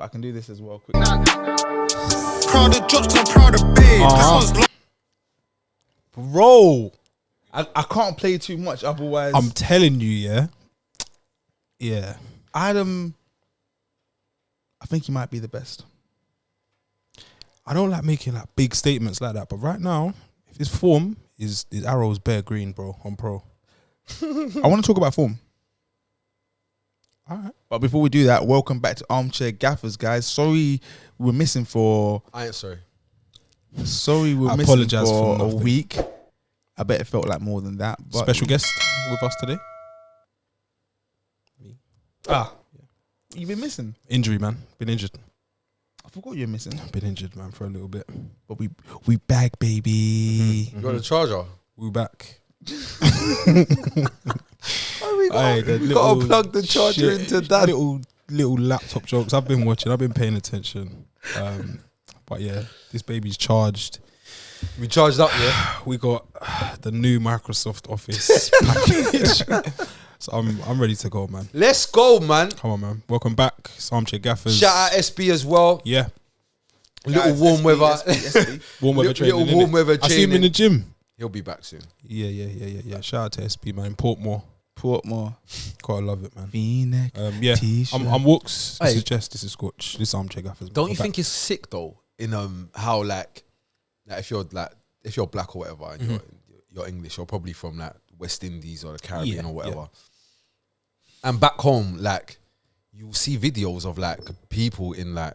can do this as well. Quick. Proud of drops, I'm proud of big. Bro, I can't play too much, otherwise. I'm telling you, yeah. Adam, I think he might be the best. I don't like making like big statements like that, but right now, if his form is arrows bare green, bro, on pro. I want to talk about form. All right. But before we do that, welcome back to Armchair Gaffers, guys. Sorry we're missing for... I ain't sorry. Sorry we're I missing apologise for for a nothing. week. I bet it felt like more than that. But Special guest with us today. You've been missing. Injury, man. Been injured. I forgot you were missing. Been injured, man, for a little bit. But we back, baby. You got a charger? We back. We gotta plug the charger into that. Little laptop jokes. I've been watching. I've been paying attention. But yeah, this baby's charged. We charged up, yeah. We got the new Microsoft Office package. So I'm ready to go, man. Let's go, man. Come on, man. Welcome back. It's Armchair Gaffers. Shout out SB as well. Yeah. Little warm weather. Warm weather training. Little warm weather I see him in the gym. He'll be back soon. Yeah. Shout out to SB, man. In Portmore. Gotta love it, man. V-neck, Yeah. t-shirt. I'm Wooks. This Hey. is Jess. This is Scorch. This is Armchair Gaffers. Don't you think it's sick though? In how like if you're black or whatever and you're English, you're probably from like West Indies or the Caribbean or whatever. And back home, like you'll see videos of like people in like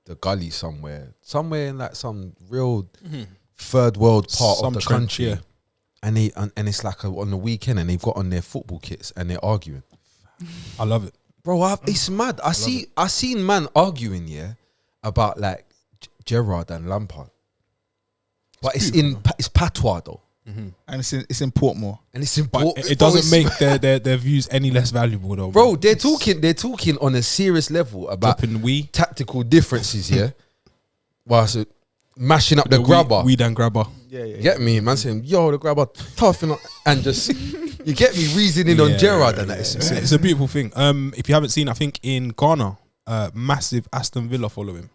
the gully somewhere in like some real third world part of the trench, country. yeah. And it's like on the weekend and they've got on their football kits and they're arguing. I love it. Bro, it's mad. I seen man arguing, about like Gerrard and Lampard. But it's patois though. And it's in Portmore. And it's But important. it doesn't make their views any less valuable though. Bro, they're talking on a serious level about Dropping we. tactical differences, yeah. Well, so mashing up the grabber. Weed and grabber. Yeah. Get me, man saying, yo, the grabber tough and just you get me reasoning on Gerrard and that. It's a beautiful thing. If you haven't seen, I think in Ghana, massive Aston Villa following.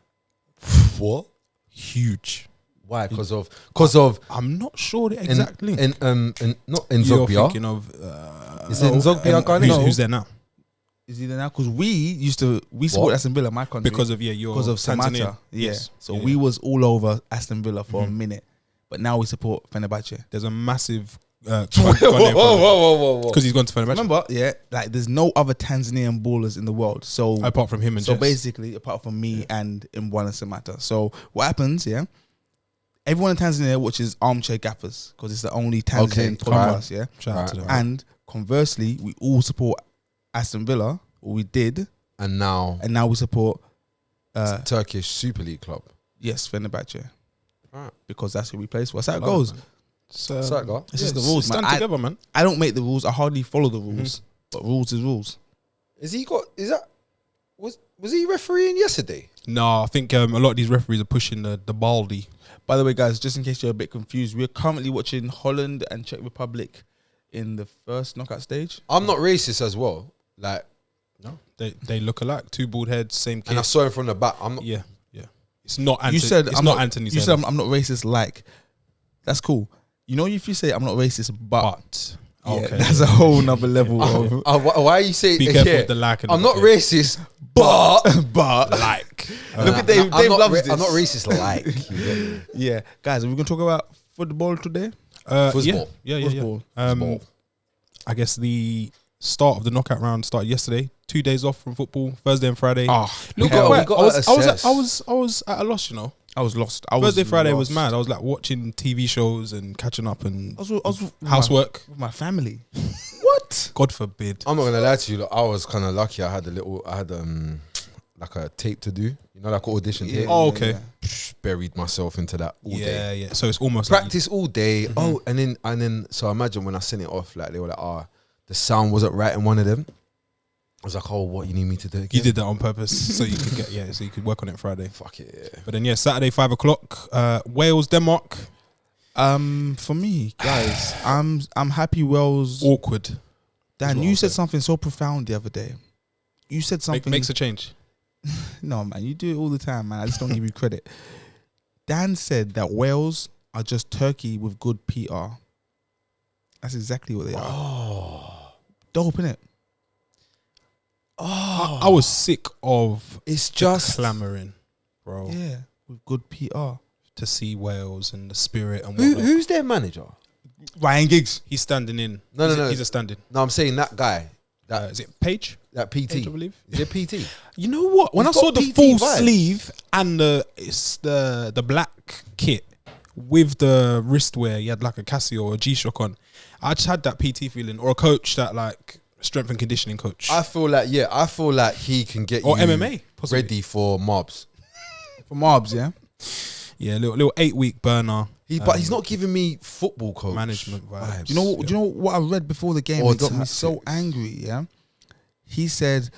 What? Huge. Why? Because of I'm not sure the exact link. not in You're Zogbia. thinking of Is it in Zogbia, Ghana? who's there now? Is he there now? Because we support Aston Villa, my country. Because of of Tanzania. Samata. Yeah. Yes. So we was all over Aston Villa for a minute. But now we support Fenerbahce. There's a massive Whoa. because he's gone to Fenerbahce. Remember, like there's no other Tanzanian ballers in the world. So Apart from him and so Jess. basically, apart from me and Mbwana Samata. So what happens? Yeah, everyone in Tanzania watches Armchair Gaffers because it's the only Tanzanian podcast. Yeah, Shout out to them. and conversely, we all support Aston Villa. Or we did, And now we support Turkish Super League club. yes, Fenerbahce. Right. Because that's who we play for. That's how it Love goes. it, man. It's just the rules, man. Stand together, man. I don't make the rules. I hardly follow the rules. But rules is rules. Was he refereeing yesterday? No, I think a lot of these referees are pushing the baldy. By the way, guys, just in case you're a bit confused, we're currently watching Holland and Czech Republic in the first knockout stage. I'm not racist as well. Like, No, they look alike. Two bald heads, same kid. and I saw him from the back. I'm not. Yeah. It's not Anthony. You said it's I'm not Anthony. You said I'm not racist. Like, that's cool. You know, if you say I'm not racist, but yeah, okay. that's a whole nother level of. Why are you saying? Be careful with the like. And I'm the not racist, but like. Look at Dave. Dave loves this. I'm not racist. Like, Yeah, guys, are we gonna talk about football today? Football. Yeah. Football. I guess the start of the knockout round started yesterday. 2 days off from football, Thursday and Friday. Oh, We hell. got to assess. I was at a loss, you know. I was lost. Thursday, Friday was mad. I was like watching TV shows and catching up and I was with housework. with my family. What? God forbid. I'm not gonna lie to you. Like, I was kind of lucky. I had like a tape to do. You know, like an audition tape. Oh, okay. Buried myself into that all day. Yeah. So it's almost Practice all day. Oh, and then so imagine when I sent it off, like they were like, the sound wasn't right in one of them. I was like, oh, what you need me to do again? You did that on purpose so you could get so you could work on it Friday. Fuck it. Yeah. But then Saturday 5 o'clock, Wales, Denmark. For me, guys, I'm happy Wales. Awkward. Dan, you said something so profound the other day. You said something Makes a change. No, man, you do it all the time, man. I just don't give you credit. Dan said that Wales are just Turkey with good PR. That's exactly what they are. Oh. Dope, innit? Oh. I was sick of It's just clamoring, bro, Yeah, with good PR. to see Wales and the spirit and Who, whatnot. who's their manager? Ryan Giggs. He's standing in. No, he's no, no. He's a standing. No, I'm saying that guy. That Is it Page? that PT. Page, I believe. Is it PT? You know what? When He's I saw got the PT full vibes. sleeve and the black kit with the wristwear, he had like a Casio or a G-Shock on. I just had that PT feeling, or a coach that like strength and conditioning coach, I feel like he can get or you MMA possibly. ready for mobs. For Marbs, yeah? Yeah, little 8-week burner. But he's not giving me football coach Management vibes. Do you know what I read before the game? Or It got me so tactics. angry, yeah? He said,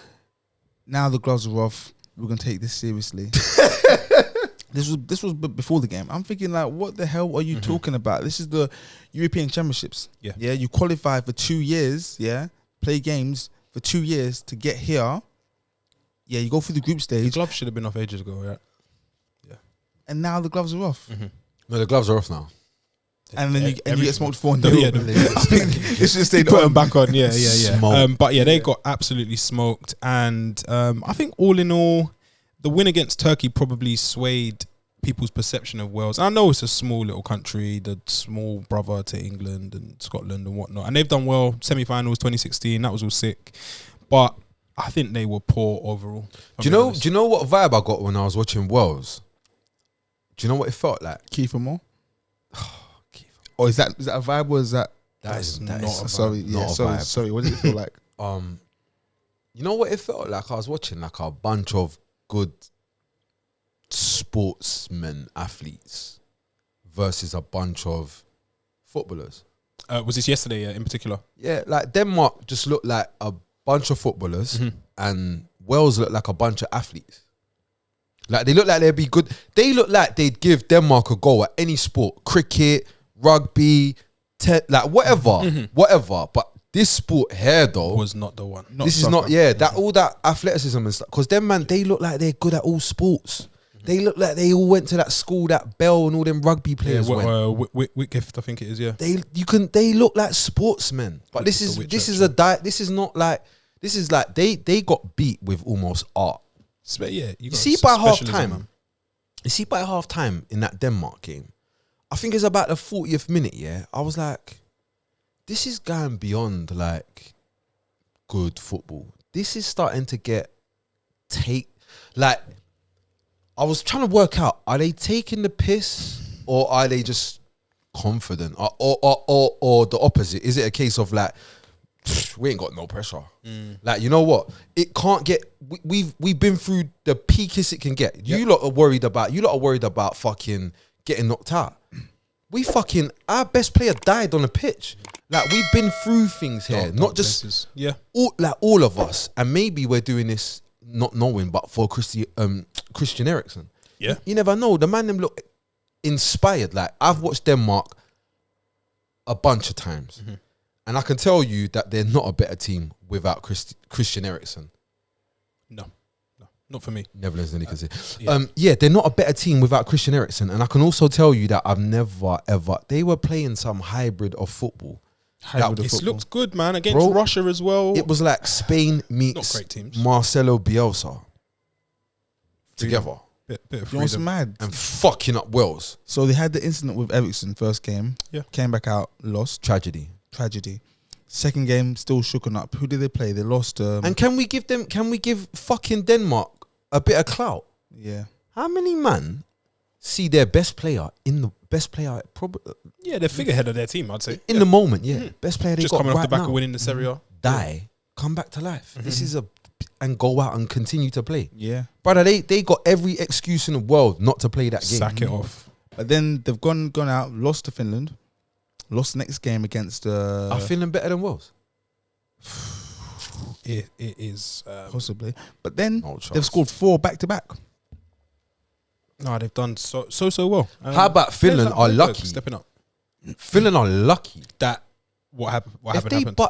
now the gloves are off, we're going to take this seriously. This was before the game. I'm thinking, like, what the hell are you talking about? This is the European Championships. Yeah. Yeah, you qualify for 2 years, yeah? Play games for 2 years to get here. Yeah, you go through the group The stage, glove should have been off ages ago, yeah. and now the gloves are off. No, the gloves are off now. And then you get Everything. smoked 4-0. Yeah, I think it should stay Put them on. back on, yeah. Smoked. But yeah, they got absolutely smoked, and I think all in all, the win against Turkey probably swayed people's perception of Wales. I know it's a small little country, the small brother to England and Scotland and whatnot, and they've done well. Semi-finals 2016, that was all sick, but I think they were poor overall. Do you know what vibe I got when I was watching Wales? Do you know what it felt like? Kiefer Moore. Or is that a vibe, or is that... That is not not a vibe. Sorry, yeah, Not a sorry, vibe. sorry. What did it feel like? You know what it felt like? I was watching like a bunch of good sportsmen, athletes versus a bunch of footballers. Was this yesterday in particular? Yeah, like Denmark just looked like a bunch of footballers and Wales looked like a bunch of athletes. Like they look like they'd be good. They look like they'd give Denmark a go at any sport, cricket, rugby, like whatever. But this sport here though, Was not the one. this is not, that all that athleticism and stuff. Because them man, they look like they're good at all sports. They look like they all went to that school that Bell and all them rugby Yeah, players went. Whitgift, I think it is. Yeah, They look like sportsmen. But this is not like, this is like they got beat with almost art. yeah. You see by half time in that Denmark game, I think it's about the 40th minute, yeah, I was like, this is going beyond like good football. This is starting to get like, I was trying to work out, are they taking the piss or are they just confident or the opposite? Is it a case of like, we ain't got no pressure. Like, you know what? It can't get. We've been through the peakest it can get. You lot are worried about fucking getting knocked out. Our best player died on the pitch. Like, we've been through things here, not just places. all of us. And maybe we're doing this not knowing, but for Christian Eriksen. Yeah. You never know. The man them look inspired. Like, I've watched Denmark a bunch of times. And I can tell you that they're not a better team without Christian Eriksen. No, not for me. Netherlands, then you can say. They're not a better team without Christian Eriksen. And I can also tell you that I've never, ever... They were playing some hybrid of football. It looks good, man. Against Russia as well. It was like Spain meets Not great teams. Marcelo Bielsa together. Bit of You know what's freedom. mad? And fucking up Wales. So they had the incident with Ericsson first game. Yeah. Came back out, lost. Tragedy. Second game, still shooken up. Who did they play? They lost. And can we give fucking Denmark a bit of clout? Yeah. How many man see their best player in the best player probably Yeah, they're figurehead of their team, I'd say. in the moment? Yeah, best player they Just got coming off right the back now. of winning the Serie A. Die, come back to life. This is and go out and continue to play, Yeah. brother. They got every excuse in the world not to play that game. Sack it off. But then they've gone out, lost to Finland, lost next game against. Are Finland better than Wales? It is. Possibly. But then No chance. they've scored 4 back to back. No, they've done so well. How about Finland Players are like Højbjerg lucky? stepping up. Finland are lucky. That what happened.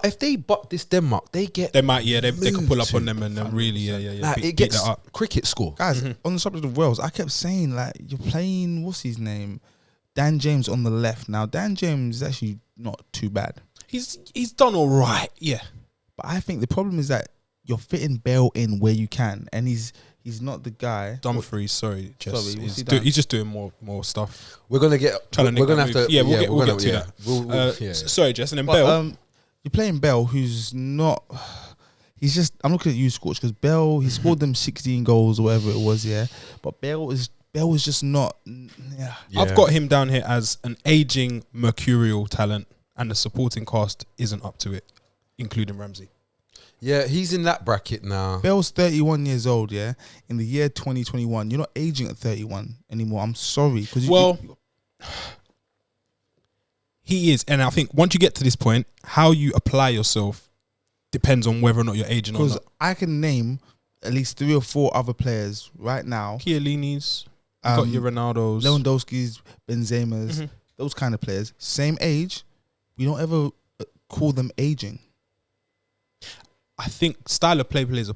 If they butt this Denmark, they might they could pull up on them and then really Like, it gets that up. Cricket score. Guys, on the subject of Wales, I kept saying like you're playing what's his name, Dan James on the left. Now Dan James is actually not too bad. He's done all right, yeah. But I think the problem is that you're fitting Bale in where you can, and he's not the guy. Dumfries, sorry, he's just doing more stuff. We're gonna have to. Yeah, we'll get to that. Sorry, Jess, and then Bale. You're playing Bale, who's not. He's just. I'm looking at you, Scorch, because Bale he scored them 16 goals or whatever it was, yeah. But Bale is just not. Yeah. I've got him down here as an aging mercurial talent, and the supporting cast isn't up to it, including Ramsey. Yeah, he's in that bracket now. Bale's 31 years old, yeah? In the year 2021. You're not aging at 31 anymore. I'm sorry. He is. And I think once you get to this point, how you apply yourself depends on whether or not you're aging or not. Because I can name at least 3 or 4 other players right now. Chiellini's, you got your Ronaldo's. Lewandowski's, Benzema's, those kind of players. Same age. We don't ever call them aging. I think style of play plays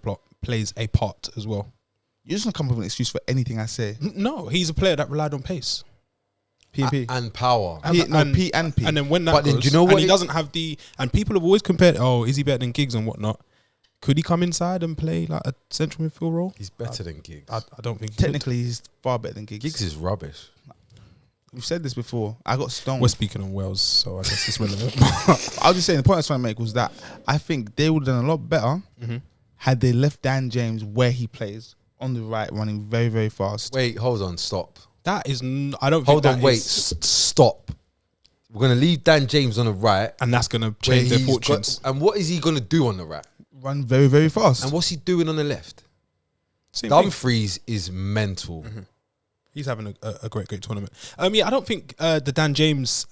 a part as well. You're just going to come up with an excuse for anything I say. No, he's a player that relied on pace. P&P. And power. P and P. And then when that but goes, then, do you know what and he doesn't have the... And people have always compared, is he better than Giggs and whatnot? Could he come inside and play like a central midfield role? He's better than Giggs. I don't think technically he's far better than Giggs. Giggs is rubbish. We've said this before. I got stoned. We're speaking on Wales, so I guess it's relevant. I was just saying, the point I was trying to make was that I think they would have done a lot better had they left Dan James where he plays, on the right, running very, very fast. Wait, hold on, stop. That is... I don't think hold that on, wait, is, stop. We're going to leave Dan James on the right. And that's going to change their fortunes. And what is he going to do on the right? Run very, very fast. And what's he doing on the left? Same Dumfries is mental. He's having a great tournament. I don't think the Dan James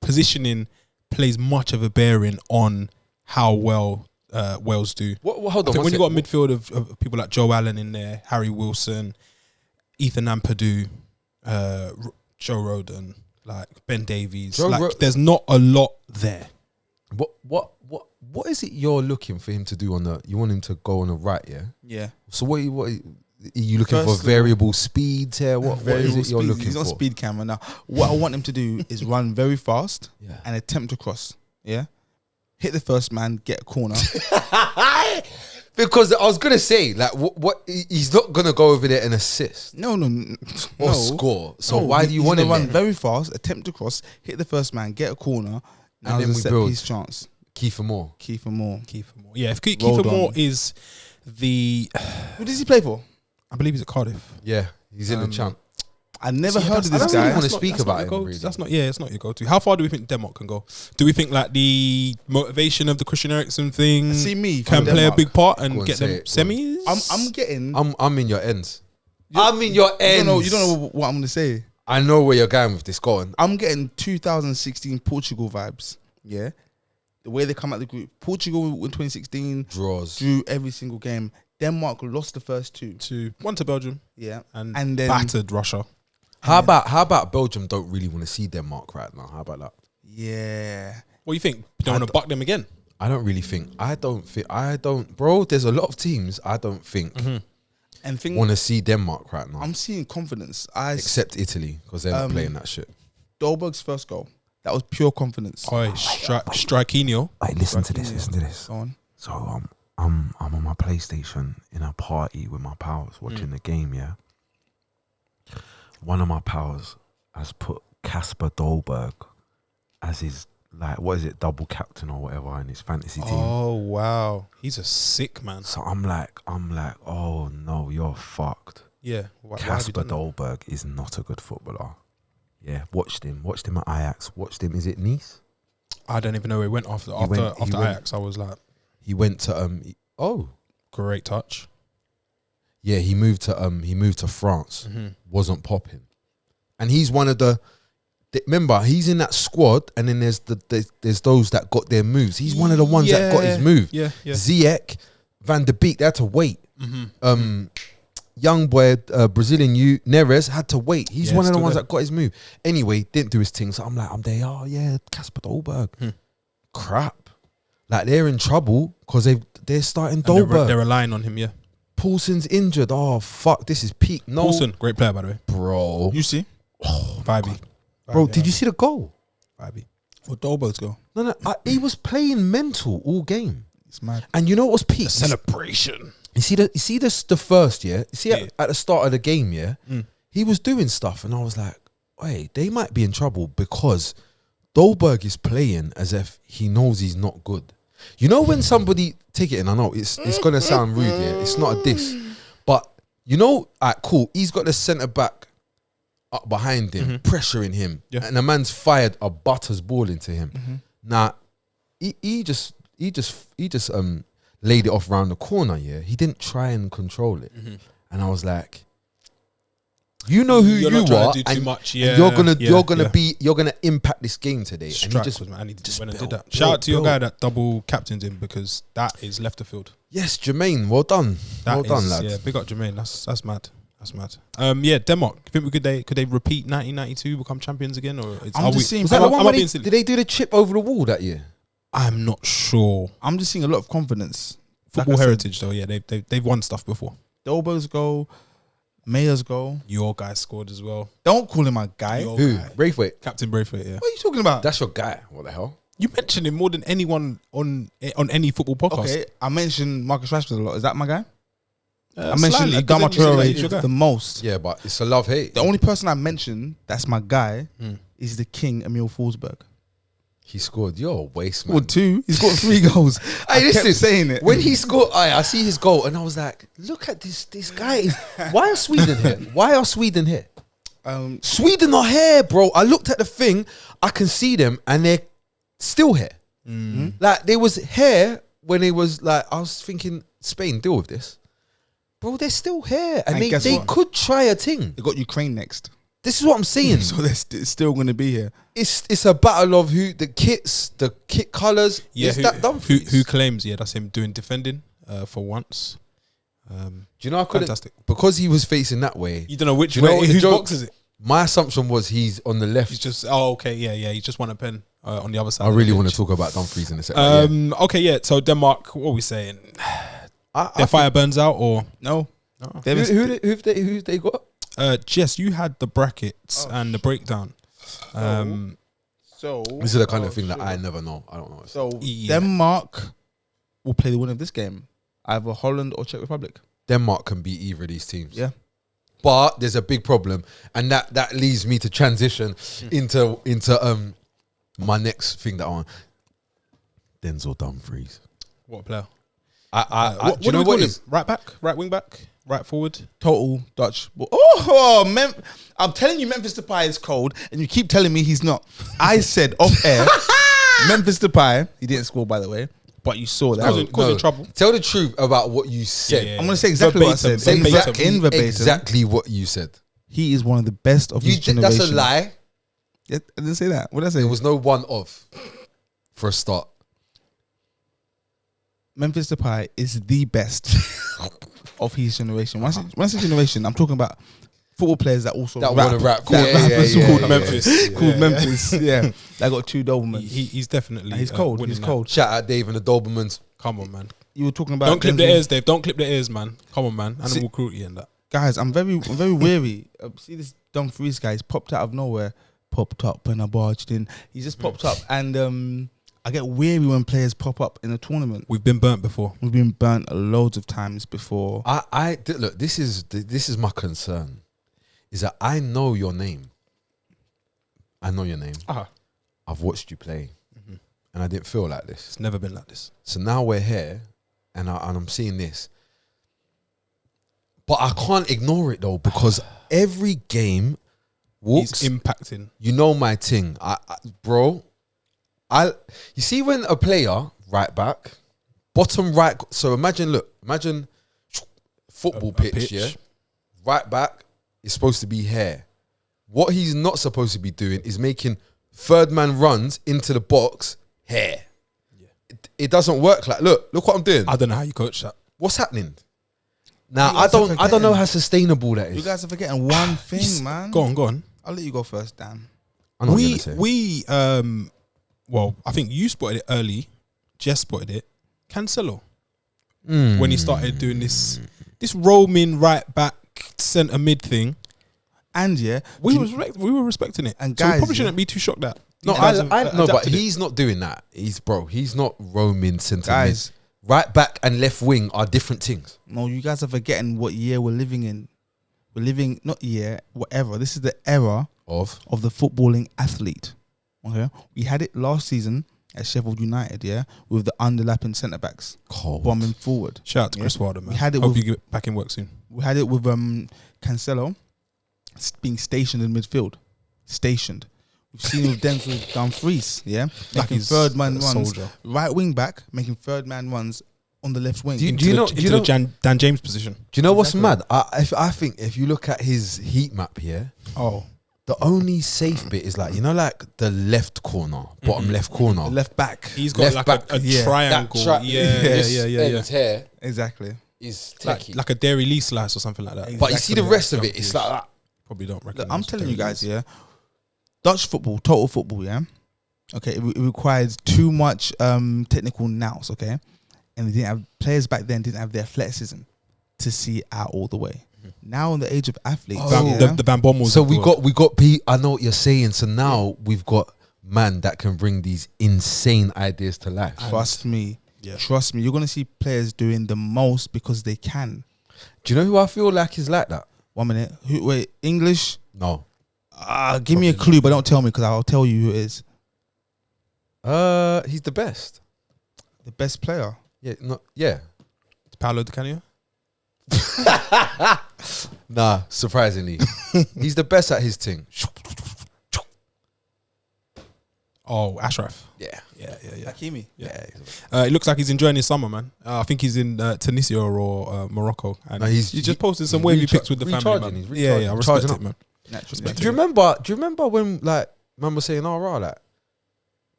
positioning plays much of a bearing on how well Wales do. Hold on. When you got a midfield of people like Joe Allen in there, Harry Wilson, Ethan Ampadu, Joe Rodon, like Ben Davies, there's not a lot there. What is it you're looking for him to do on the? You want him to go on the right, yeah? Yeah. So what are you looking for? Variable speeds here? What is it you're looking for? He's not speed camera now. What I want him to do is run very fast and attempt to cross. Yeah. Hit the first man, get a corner. Because I was gonna say, like, what he's not gonna go over there and assist. No. Or score. So why do you want him to run very fast, attempt to cross, hit the first man, get a corner, and then we build his chance. Kiefer Moore. Yeah, if Kiefer Moore is the... Who does he play for? I believe he's at Cardiff. Yeah, he's in the champ. I never heard of this guy. I don't really want to speak about him. Really. It's not your go-to. How far do we think Denmark can go? Do we think like the motivation of the Christian Eriksen thing can play a big part and get them semis? I'm in your ends. I'm in your ends. You don't know what I'm going to say. I know where you're going with this. Go on. I'm getting 2016 Portugal vibes. Yeah. The way they come out the group. Portugal in 2016 drew every single game. Denmark lost the first two. One to Belgium. Yeah. And then battered Russia. How about Belgium don't really want to see Denmark right now? How about that? Yeah. What do you think? You don't want to buck them again? I don't really think. Bro, there's a lot of teams I don't think want to see Denmark right now. I'm seeing confidence. Except Italy, because they're not playing that shit. Dolberg's first goal. That was pure confidence. Strikinho. Listen to this. Go on. So I'm on my PlayStation in a party with my pals watching the game, yeah? One of my pals has put Kasper Dolberg as his, like, what is it, double captain or whatever in his fantasy team. Oh, wow. He's a sick man. So I'm like, oh no, you're fucked. Yeah. Kasper Dolberg is not a good footballer. Yeah, watched him at Ajax. Watched him, is it Nice? I don't even know where he went after Ajax. I was like... He went to, great touch. Yeah, he moved to France. Wasn't popping, and he's one of remember, he's in that squad, and then there's those that got their moves. He's one of the ones that got his move. Yeah. Ziyech, Van der Beek, they had to wait. Young boy, Brazilian Neres had to wait. He's one of the ones that got his move. Anyway, didn't do his thing. So I'm there. Oh yeah, Kasper Dolberg. crap. Like they're in trouble because they're starting And Dolberg. they're relying on him, yeah. Paulson's injured. Oh fuck, this is peak. No, Paulson, great player, by the way. bro. You see? Vibey. Bro, did you see the goal? Vibey. For Dolberg's goal. No, he was playing mental all game. It's mad. And you know what was peak? Celebration. You see the first, yeah? You see Yeah. at the start of the game, yeah? Mm. He was doing stuff and I was like, wait, they might be in trouble because Dolberg is playing as if he knows he's not good. You know when somebody take it in, I know it's gonna sound rude, yeah. It's not a diss. But you know, cool, he's got the centre back up behind him, pressuring him. Yeah. And the man's fired a butters ball into him. Now, he just laid it off round the corner, yeah. He didn't try and control it. And I was like, you know who You're you not trying are, to do too and much. and Yeah, you're gonna yeah. impact this game today. And he Strike just was, man. And he just just went and did built, that. Shout out to your built. guy that double captained him because that is left of field. yes, Jermaine, well done, That well done, is- lads. Yeah, big up Jermaine. That's mad. That's mad. Yeah, Denmark. You think could they repeat 1992, become champions again, or I'm just seeing- Was that the one am I where being silly? did they do the chip over the wall that year? I'm not sure. I'm just seeing a lot of confidence. Football Like I said, heritage though. Yeah, they've won stuff before. Dolberg's goal, Mayer's goal. Your guy scored as well. Don't call him my guy. Your Who? guy. Braithwaite. Captain Braithwaite. Yeah. What are you talking about? That's your guy. What the hell? You mentioned him more than anyone on any football podcast. Okay, I mentioned Marcus Rashford a lot. Is that my guy? I Slightly, mentioned 'cause Adama then you said Traore he's your guy. the most. Yeah, but it's a love hate. The only person I mentioned that's my guy is the king, Emil Forsberg. He scored. You're a waste, man. Scored 2. He's got 3 goals. I Hey, kept listen, saying it. When he scored, I see his goal, and I was like, "Look at this guy. Why are Sweden here? Why are Sweden here? Sweden are here, bro. I looked at the thing. I can see them, and they're still here. Like they was here when it was like I was thinking Spain deal with this, bro. They're still here, and And guess they what? could try a thing. They got Ukraine next. This is what I'm saying. So they're still going to be here. It's a battle of who the kit colours. Yeah, Is that Dumfries? who claims? Yeah, that's him doing defending for once. Do you know I couldn't Fantastic. because he was facing that way. You don't know which Do you know way. what the Whose joke- box is it? My assumption was he's on the left. He's just okay. Yeah. He just won a pen on the other side. I of the really want pitch. to talk about Dumfries in a second. Okay, yeah. So Denmark, what are we saying? I Their fire burns out, or No. no? who've they got? Jess, you had the brackets and the breakdown. So This is the kind of thing that I never know. I don't know. So Yeah. Denmark will play the winner of this game, either Holland or Czech Republic. Denmark can beat either of these teams. Yeah. But there's a big problem, and that leads me to transition into my next thing that I want. Denzel Dumfries. What a player? Do you know what is? Right back, right wing back, right forward. Total Dutch. I'm telling you, Memphis Depay is cold, and you keep telling me he's not. I said off air, Memphis Depay. He didn't score, by the way, but you saw that. Causing trouble. Tell the truth about what you said. Yeah, I'm going to say exactly what I Verbatim, said. verbatim. In verbatim. Exactly what you said. He is one of the best of his generation. That's a lie. Yeah, I didn't say that. What did I say? There was no one of for a start. Memphis Depay is the best of his generation. When I say generation, I'm talking about football players that also That rap. wanna rap. That Yeah, rap yeah, as yeah, called yeah, Memphis. yeah. Called Yeah, Memphis. Yeah. They got 2 Dobermans. He's definitely. He's cold. winning He's that. cold. Shout out Dave and the Dobermans. Come on, man. You were talking about Don't clip the Denzel. ears, Dave. Don't clip the ears, man. Come on, man. Animal cruelty and that. Guys, I'm very weary. See this Dumfries guy. He's popped out of nowhere. Popped up and I barged in. He's just popped up, and I get weary when players pop up in a tournament. We've been burnt before. We've been burnt loads of times before. Look. This is my concern. Is that I know your name. I know your name. I've watched you play, and I didn't feel like this. It's never been like this. So now we're here, and I'm seeing this. But I can't ignore it though, because every game walks. He's impacting. You know my thing, bro. You see when a player right back, bottom right. So imagine football A pitch, pitch. yeah. Right back is supposed to be here. What he's not supposed to be doing is making third man runs into the box here. It doesn't work like. Look what I'm doing. I don't know how you coach that. What's happening? Now You I guys are don't know forgetting. how sustainable that You is. guys are forgetting one thing, man. Go on. I'll let you go first, Dan. I know what you're gonna say. well, I think you spotted it early. Jess spotted it. Cancelo. When he started doing this roaming right back centre mid thing. And yeah, we were respecting it. And so we guys, probably shouldn't be too shocked that. No, no, but he's not doing that. He's not roaming centre mid. guys, Right back and left wing are different things. no, you guys are forgetting what year we're living in. We're living, not year, whatever. This is the era Of the footballing athlete. Okay, we had it last season at Sheffield United, yeah, with the underlapping centre backs cold. bombing forward. Shout out to Chris Wilder, man. We had it Hope with- you get back in work soon. We had it with Cancelo being stationed in midfield. Stationed. We've seen it with Dumfries, yeah, making he's third man a runs, soldier. right wing back, making third man runs on the left wing. Do you Into know- the Dan James position. Do you know what's Exactly. mad? I think if you look at his heat map here, Oh, the only safe bit is like, like the left corner, bottom left corner. The left back. he's got Left like back, a yeah. triangle. That Yeah. here Exactly. is Like a dairy lee slice or something like that. but you see the Exactly. rest of it, it's like that. Probably don't Look, recognise. I'm telling you dairy guys, lees. yeah, Dutch football, total football, yeah. Okay, it requires too much technical nous, okay, and they didn't have players back then didn't have the athleticism to see it out all the way. Now in the age of athletes, The Van Bommels. So of the world. we got I know what you're saying. So now we've got man that can bring these insane ideas to life. trust me, Yeah. trust me, you're gonna see players doing the most because they can. Do you know who I feel like is like that? 1 minute, wait, English? No. Give me a clue, but don't tell me because I'll tell you who it is. He's the best. The best player. Yeah. Paolo Di Canio. Nah, surprisingly, he's the best at his thing. Oh, Ashraf. Yeah. Yeah. Hakimi. Yeah. It looks like he's enjoying his summer, man. I think he's in Tunisia or Morocco. And No, he just posted some wavy pics with the family, recharging, man. he's Yeah, I respect recharging it, up. man. Naturally. Do you remember when like man was saying, like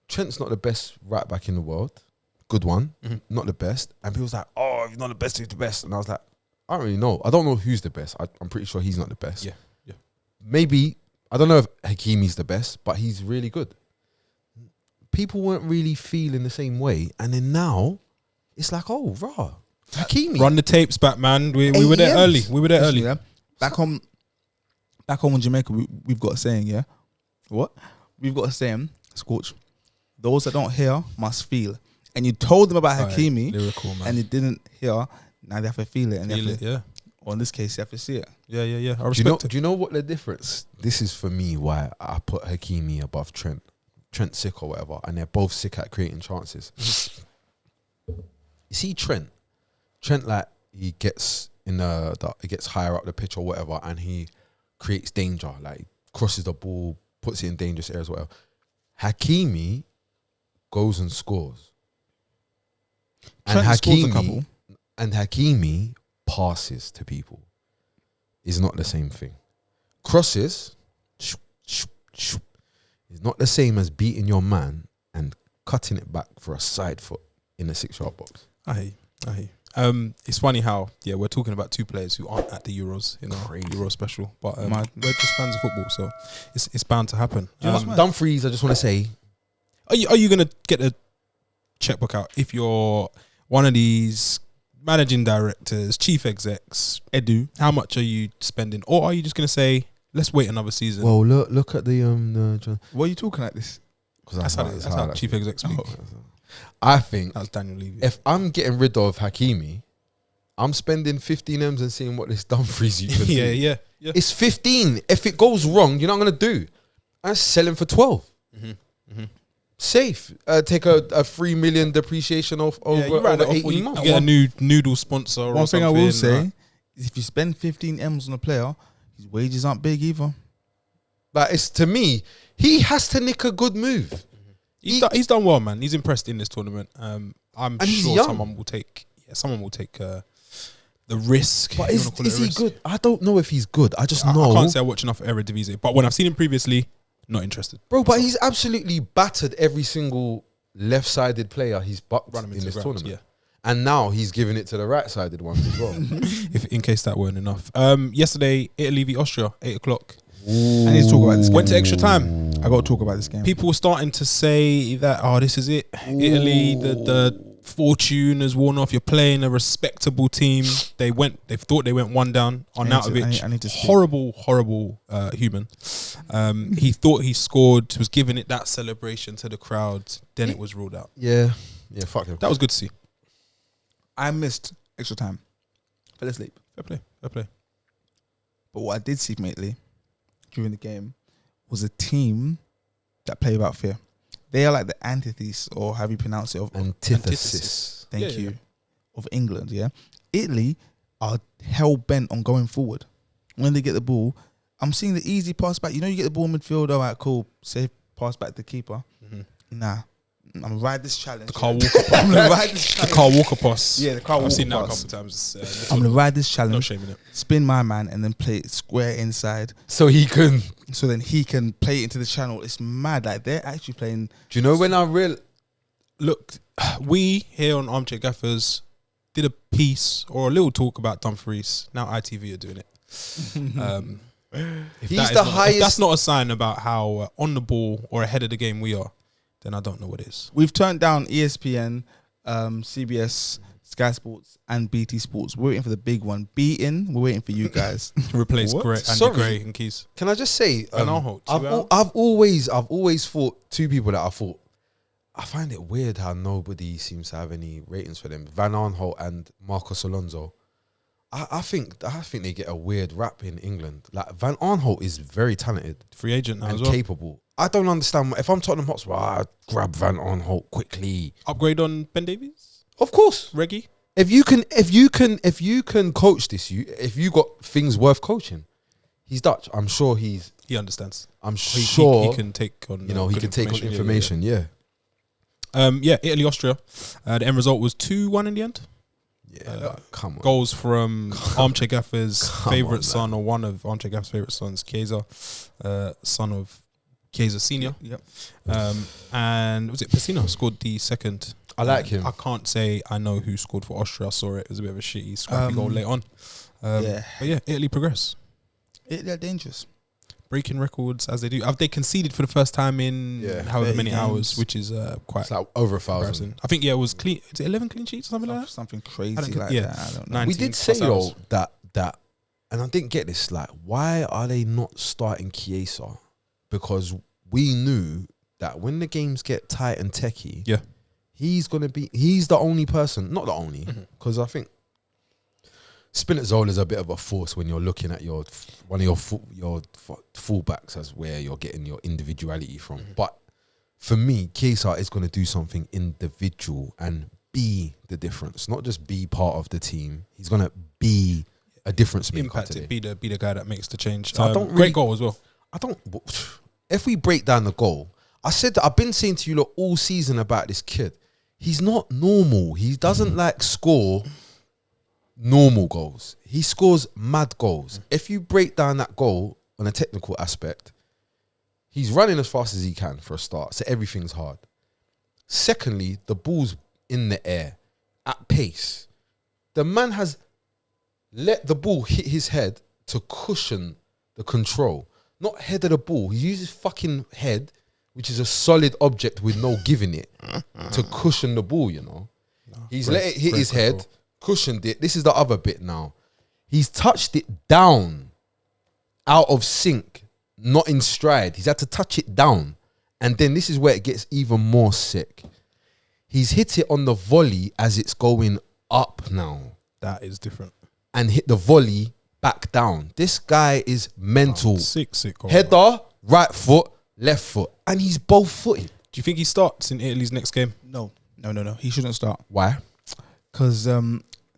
Trent's not the best right back in the world, good one, not the best, and people was like, oh, if he's not the best, who's the best? And I was like, I don't really know. I don't know who's the best. I'm pretty sure he's not the best. Yeah. Maybe I don't know if Hakimi's the best, but he's really good. People weren't really feeling the same way, and then now it's like, oh, rah, Hakimi. Run the tapes back, man. We were there early. We were there early. Yeah. Back home in Jamaica, we've got a saying, yeah? What? We've got a saying, Scorch, those that don't hear must feel. And you told them about Alright, Hakimi, lyrical, man. and they didn't hear, now they have to feel it. And Feel they it, have to, yeah. or in this case, they have to see it. Yeah. I Do you know? respect it. Do you know what the difference? This is for me why I put Hakimi above Trent. Trent's sick or whatever, and they're both sick at creating chances. You see, Trent, like he gets he gets higher up the pitch or whatever, and he creates danger, like crosses the ball, puts it in dangerous areas, whatever. Hakimi goes and scores, Trent scores a couple. and Hakimi passes to people. Is not the same thing. Crosses, is not the same as beating your man and cutting it back for a side foot in the 6-yard box. I hear you. It's funny how we're talking about two players who aren't at the Euros, Crazy. Euro special, but Mad. we're just fans of football, so it's bound to happen. Dumfries, I just want to say, Are you gonna get a checkbook out if you're one of these managing directors, chief execs, Edu? How much are you spending, or are you just gonna say let's wait another season? well, look at the What are you talking like this? that's how chief execs speak. I think That's Daniel Levy. if I'm getting rid of Hakimi, I'm spending 15 M's and seeing what this Dumfries you can do. yeah. It's 15. If it goes wrong, you're not gonna do. I'm selling for 12. Safe. Take a 3 million depreciation off over, you write over it off, 18 you months. get a new noodle sponsor. One or thing I something, will say right? is if you spend 15 M's on a player, his wages aren't big either. Like, it's, to me, he has to nick a good move. He's done well, man. He's impressed in this tournament. I'm And he's sure young. someone will take the risk. But if you wanna call it is a he risk. good? I don't know if he's good. I just I know. can't say I watch enough Eredivisie, but when I've seen him previously, not interested. Bro, but he's absolutely battered every single left-sided player he's bucked Run him in into this the ground, tournament. And now he's giving it to the right-sided ones as well. If in case that weren't enough. Yesterday, Italy v Austria, 8 o'clock. I need to talk about this game. Went to extra time. I got to talk about this game. People were starting to say that, oh, this is it. Italy, the fortune has worn off. You're playing a respectable team. They thought they went one down. Arnautovic, I need to speak. horrible human. He thought he scored, was giving it that celebration to the crowd. Then it was ruled out. Yeah, fuck him. That was good to see. I missed extra time. Fell asleep. Fair play. But what I did see, mately, during the game was a team that play without fear. They are like the antithesis, or how you pronounce it, of Antithesis. Thank you. Of England, yeah. Italy are hell bent on going forward. When they get the ball, I'm seeing the easy pass back. You know, you get the ball in midfield, all right, cool. Safe pass back to the keeper. Nah. I'm going to ride this challenge. The Carl Walker pass. I'm going to ride this challenge. The Carl Walker pass. Yeah, the Carl Walker I've seen that a pass. couple times. I'm going to ride this challenge. No shame in it. Spin my man and then play it square inside. So he can. So then he can play it into the channel. It's mad. Like, they're actually playing. Do you know when I Look, we here on Armchair Gaffers did a piece or a little talk about Dumfries. Now ITV are doing it. He's the highest. If that's not a sign about how on the ball or ahead of the game we are, then I don't know what is. We've turned down ESPN, CBS, Sky Sports, and BT Sports. We're waiting for the big one. Beaten. We're waiting for you guys. Replace What? Andy Sorry. Gray and Keys. Can I just say, Van Aanholt, I've always thought two people that I find it weird how nobody seems to have any ratings for them. Van Aanholt and Marcos Alonso. I think they get a weird rap in England. Like, Van Aanholt is very talented, Free agent now and as well. capable. I don't understand. If I'm Tottenham Hotspur, I grab Van Aanholt quickly. Upgrade on Ben Davies? Of course. Reggie? If you can coach this, if you got things worth coaching, he's Dutch. I'm sure He understands. I'm He sure he can take on he can take on information. Yeah. Italy, Austria. The end result was 2-1 in the end. Come on. Goals from Armchair Gaffer's Come favourite on, son, or one of Armchair Gaffer's favourite sons, Chiesa, son of Chiesa Senior. Yep. And was it Pessina scored the second? I like him. I can't say I know who scored for Austria. I saw it. It was a bit of a shitty, scrappy goal late on. But yeah, Italy progress. They're dangerous. Breaking records as they do. Have they conceded for the first time in however 30 many games. hours, which is quite It's like over 1,000. embarrassing. I think it was clean. Is it 11 clean sheets or something like that? Something crazy I don't- like yeah. that. I don't know. 19 We did say plus hours. though that, and I didn't get this. Like, why are they not starting Chiesa? Because we knew that when the games get tight and techie, he's the only person, not the only, because I think Spinazzola is a bit of a force when you're looking at your fullbacks as where you're getting your individuality from. But for me, Chiesa is going to do something individual and be the difference, not just be part of the team. He's going to be a difference maker Impact today. it, be the guy that makes the change. So I don't great really- goal as well. If we break down the goal, I said that I've been saying to you lot all season about this kid. He's not normal. He doesn't like score normal goals. He scores mad goals. If you break down that goal on a technical aspect, he's running as fast as he can for a start, so everything's hard. Secondly, the ball's in the air at pace. The man has let the ball hit his head to cushion the control, not head of the ball. He uses fucking head, which is a solid object with no giving it, to cushion the ball, you know. He's let it hit his head, cushioned it. This is the other bit now. He's touched it down, out of sync, not in stride. He's had to touch it down. And then this is where it gets even more sick. He's hit it on the volley as it's going up now. That is different. And hit the volley back down. This guy is mental. Sick goal. Header, right foot, left foot. And he's both footed. Do you think he starts in Italy's next game? No. He shouldn't start. Why? Because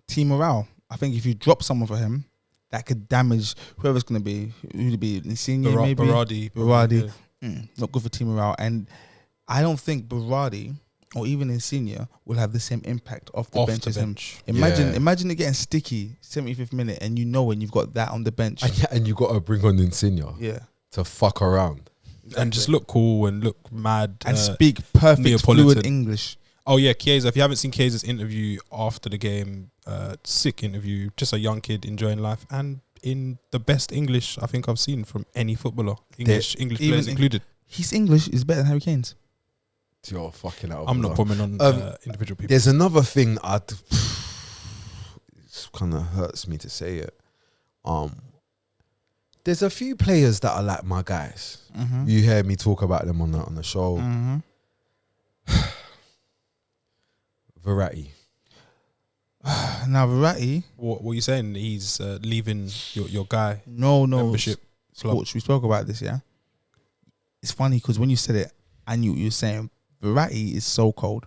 team morale. I think if you drop someone for him, that could damage whoever's going to be. Who'd it be? Insigne, maybe? Berardi. Yeah. Not good for team morale. And I don't think Berardi or even Insigne will have the same impact off the bench as him. Imagine it getting sticky 75th minute and you know when you've got that on the bench. And you got to bring on Insigne to fuck around. And just look cool and look mad. And speak perfect Neapolitan fluid English. Oh yeah, Chiesa. If you haven't seen Chiesa's interview after the game, sick interview. Just a young kid enjoying life, and in the best English I think I've seen from any footballer. English players included. His English is better than Harry Kane's. You're fucking out. I'm not bombing on individual people. There's another thing it kind of hurts me to say it. There's a few players that are like my guys. Mm-hmm. You hear me talk about them on the show. Mm-hmm. Verratti. Now Verratti. What are you saying? He's leaving your guy. No. Membership club. Sports. We spoke about this. Yeah. It's funny because when you said it, I knew what you were saying. Verratti is so cold.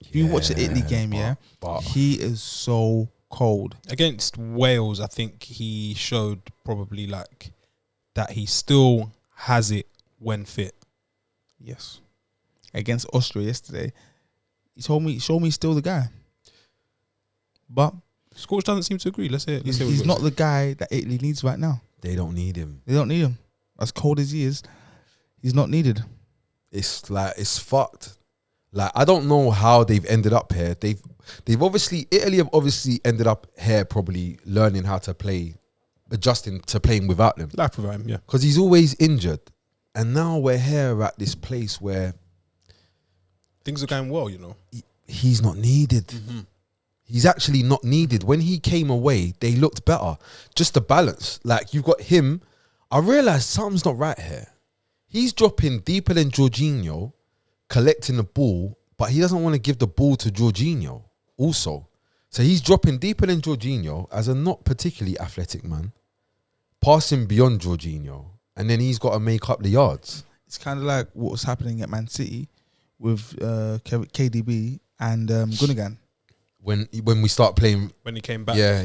If you watch the Italy game, but he is so cold. Against Wales, I think he showed probably like that he still has it when fit. Yes. Against Austria yesterday, he showed me he's still the guy. But Scorch doesn't seem to agree. Let's hear. He's not the guy that Italy needs right now. They don't need him. They don't need him. As cold as he is, he's not needed. It's like it's fucked. Like I don't know how they've ended up here. They've obviously Italy have obviously ended up here probably learning how to play, adjusting to playing without him. Life without him, yeah. Because he's always injured, and now we're here at this place where things are going well. You know, he's not needed. Mm-hmm. He's actually not needed. When he came away, they looked better. Just the balance. Like you've got him. I realised something's not right here. He's dropping deeper than Jorginho, collecting the ball, but he doesn't want to give the ball to Jorginho also. So he's dropping deeper than Jorginho as a not particularly athletic man, passing beyond Jorginho, and then he's got to make up the yards. It's kind of like what was happening at Man City with KDB and Gundogan. When we start playing, when he came back, yeah,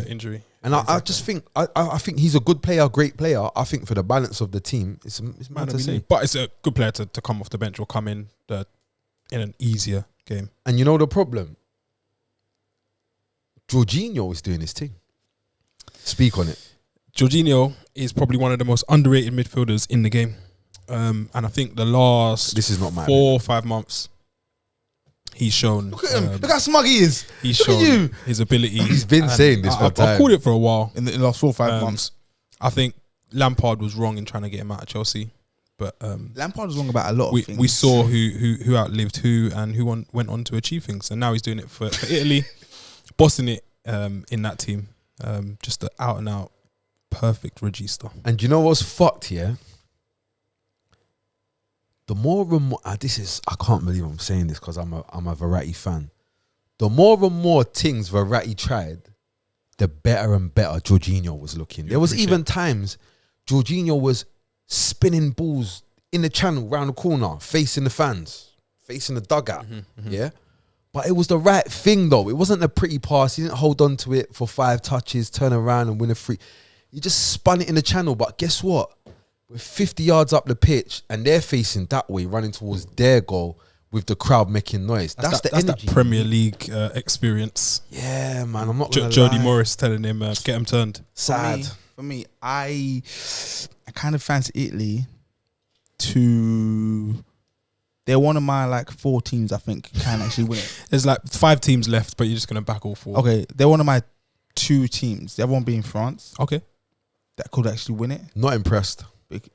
injury, and I just think I think he's a good player, great player. I think for the balance of the team, it's mad to say. But it's a good player to come off the bench or come in an easier game. And you know the problem, Jorginho is doing his thing. Speak on it. Jorginho is probably one of the most underrated midfielders in the game, and I think the last 4 or 5 months. He's shown. Look at him. Look how smug he is. He's look shown his ability. He's been saying this for time. I've called it for a while. In the last 4 or 5 months. I think Lampard was wrong in trying to get him out of Chelsea. But Lampard was wrong about a lot of things. We saw who outlived who and who went on to achieve things. And now he's doing it for Italy, bossing it in that team. Just the out and out perfect regista. And you know what's fucked here? The more and more, I can't believe I'm saying this because I'm a Verratti fan. The more and more things Verratti tried, the better and better Jorginho was looking. There was even times Jorginho was spinning balls in the channel, round the corner, facing the fans, facing the dugout. Yeah, but it was the right thing though. It wasn't a pretty pass. He didn't hold on to it for 5 touches, turn around and win a free. He just spun it in the channel. But guess what? We're 50 yards up the pitch and they're facing that way, running towards their goal with the crowd making noise. That's the energy. That Premier League experience. Yeah, man. I'm not gonna Jody lie. Morris telling him, get him turned. Sad. For me, I kind of fancy Italy to... They're one of my 4 teams I think can actually win it. There's 5 teams left, but you're just going to back all 4. Okay, they're one of my 2 teams. The other one being France. Okay. That could actually win it. Not impressed.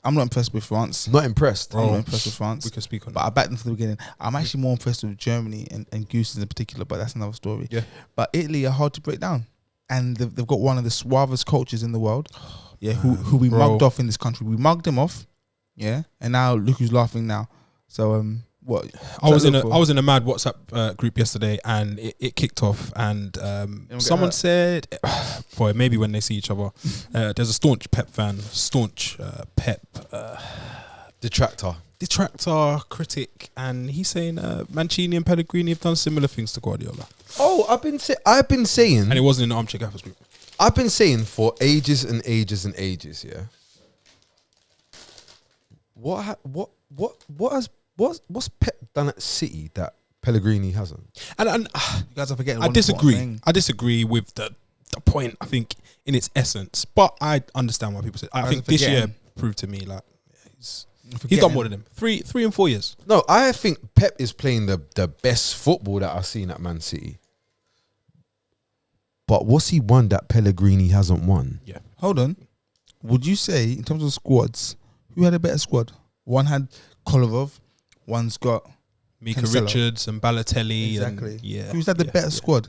I'm not impressed with France. Not impressed. I'm not impressed with France. We can speak on but that. I backed them from the beginning. I'm actually more impressed with Germany and Goose in particular, but that's another story. Yeah. But Italy are hard to break down. And they've got one of the suavest coaches in the world. Yeah, who we mugged off in this country. We mugged him off. Yeah. And now look who's laughing now. So what I was in a mad WhatsApp group yesterday and it kicked off and someone said boy, maybe when they see each other. There's a staunch Pep fan, Pep detractor, critic, and he's saying Mancini and Pellegrini have done similar things to Guardiola. Oh, I've been saying, and it wasn't in the Armchair Gaffers group. I've been saying for ages and ages and ages, yeah. What's Pep done at City that Pellegrini hasn't? And you guys are forgetting. I disagree with the point. I think in its essence, but I understand why people say. I think this year proved to me he's done more than him. 3 and 4 years. No, I think Pep is playing the best football that I've seen at Man City. But what's he won that Pellegrini hasn't won? Yeah, Hold on. Would you say, in terms of squads, who had a better squad? One had Kolarov, one's got Mika Cancelo. Richards and Balotelli. Exactly. And, yeah. Who's had the better squad?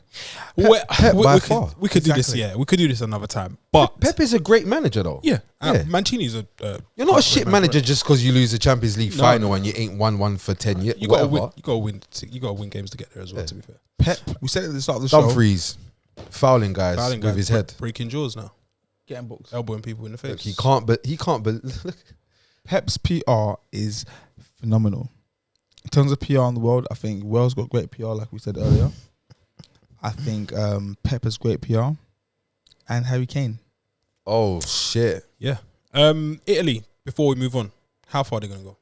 Pep by far. We could do this, Exactly. yeah. We could do this another time. But Pep is a great manager, though. yeah, Yeah. Mancini's a. You're not a shit manager just because you lose the Champions League No. final and you ain't won one for 10 years. You got to win. You got to win. You got to win games to get there as well. Yeah. To be fair, Pep, we said at the start of the show. Dumfries fouling guys Fouling with guys, his head. breaking jaws now, Getting books. elbowing people in the face. Look, he can't. But he can't. But Pep's PR is phenomenal. In terms of PR in the world, I think Wales got great PR, like we said earlier. I think Pep has great PR, and Harry Kane. oh shit! Yeah. Italy. Before we move on, how far are they going to go?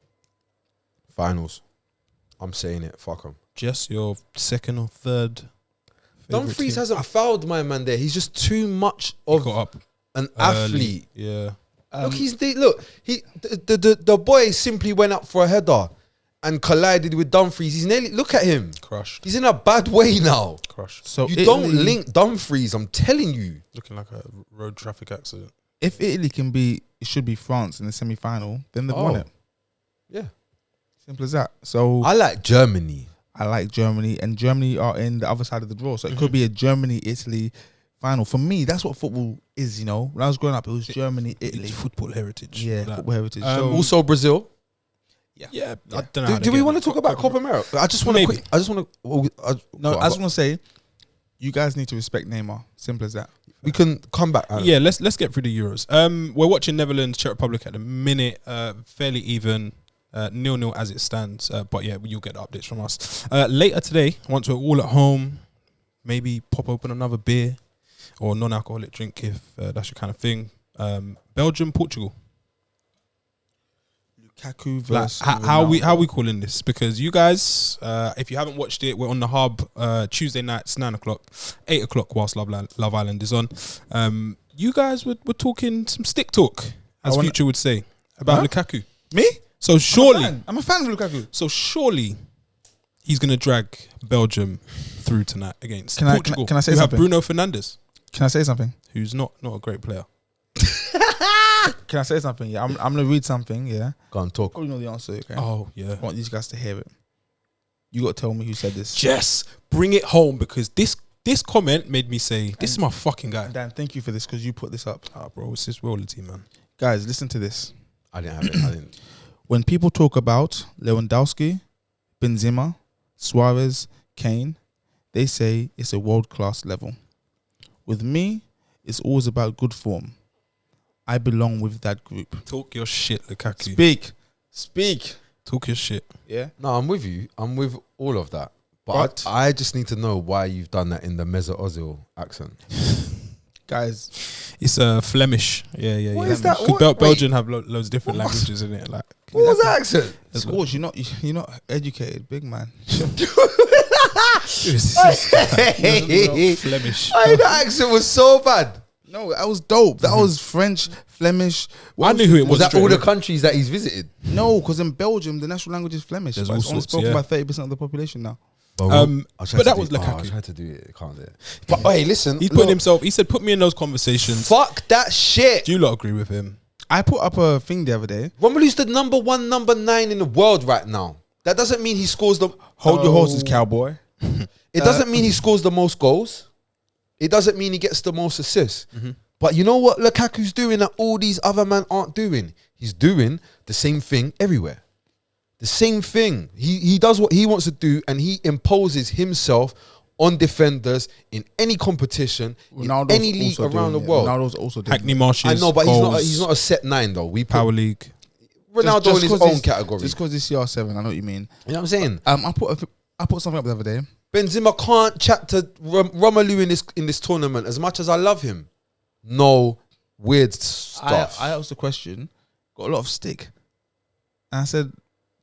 Finals. I'm saying it. Fuck him. Jess, your second or third. favourite Dumfries team? hasn't fouled my man there. He's just too much He of got up an early. athlete. Yeah. Look, the boy simply went up for a header and collided with Dumfries. He's nearly look at him. Crushed. He's in a bad way now. Crushed. So You don't link Dumfries. I'm telling you. Looking like a road traffic accident. If Italy can be, it should be France in the semi-final. Then they've won Oh. it. Yeah, Simple as that. So I like Germany. I like Germany, and Germany are in the other side of the draw. So it could be a Germany-Italy final. For me, that's what football is, you know. When I was growing up, it was Germany-Italy. It's football heritage. Yeah, That. football heritage. Also Brazil. Yeah. I don't know. Do we want to talk about Copa America? I just want Maybe. to. I just want to. No, I just want to say, you guys need to respect Neymar. Simple as that. we can come back. Yeah, let's get through the Euros. We're watching Netherlands, Czech Republic at the minute. Fairly even, 0-0 as it stands. But yeah, you'll get the updates from us later today. Once we're all at home, maybe pop open another beer or non-alcoholic drink if that's your kind of thing. Belgium, Portugal. Lukaku Like, versus how Ronaldo. we calling this? Because you guys, if you haven't watched it, we're on the hub Tuesday nights, 9:00, 8:00 whilst Love Island is on. You guys were talking some stick talk, as Future would say, about Lukaku. Me? So surely, I'm a fan of Lukaku. surely, he's gonna drag Belgium through tonight against Portugal. Can I say you something? have Bruno Fernandes, Can I say something? who's not a great player. Can I say something? Yeah, I'm gonna read something. Yeah, Go on, talk. probably know the answer. Okay, Oh yeah. I want these guys to hear it. You got to tell me who said this. Jess, bring it home because this comment made me say, this is my fucking guy. Dan, thank you for this because you put this up. Ah, bro, it's this royalty, man. Guys, listen to this. I didn't have it. I didn't. When people talk about Lewandowski, Benzema, Suarez, Kane, they say it's a world-class level. With me, it's always about good form. I belong with that group. Talk your shit, Lukaku. Speak. Talk your shit. Yeah. No, I'm with you. I'm with all of that. But But- I just need to know why you've done that in the Mesut Ozil accent. Guys, It's Flemish. Yeah. What yeah. is that? Because What? Wait. Belgium have loads of different languages in it. Like, What was that accent? Scorch, you're not educated, big man. Flemish. Hey, that accent was so bad. No, that was dope. That was French, Flemish. I knew who it Was that straight all the away. countries that he's visited? No, because in Belgium, the national language is Flemish. There's But all it's only sorts, spoken yeah. by 30% of the population now. But that was I Lukaku. tried to do it. I can't do it. But hey, listen. He's putting himself. He said, "Put me in those conversations." Fuck that shit. Do you lot agree with him? I put up a thing the other day. Romelu's the number 1, number 9 in the world right now. That doesn't mean he scores the. Hold your horses, cowboy. It doesn't mean he scores the most goals. It doesn't mean he gets the most assists. But you know what Lukaku's doing that all these other men aren't doing? He's doing the same thing everywhere. The same thing. He does what he wants to do, and he imposes himself on defenders in any competition, Ronaldo's in any league also around the doing it. world. Ronaldo's also doing Hackney it. Marshes. I know, but goals, he's not a set 9 though. We put power league. Ronaldo Just in his 'cause own he's- category. Just because he's CR7, I know what you mean. You know what I'm saying? I put something up the other day. Benzema can't chat to Romelu in this tournament as much as I love him. No weird stuff. I asked the question, got a lot of stick. And I said,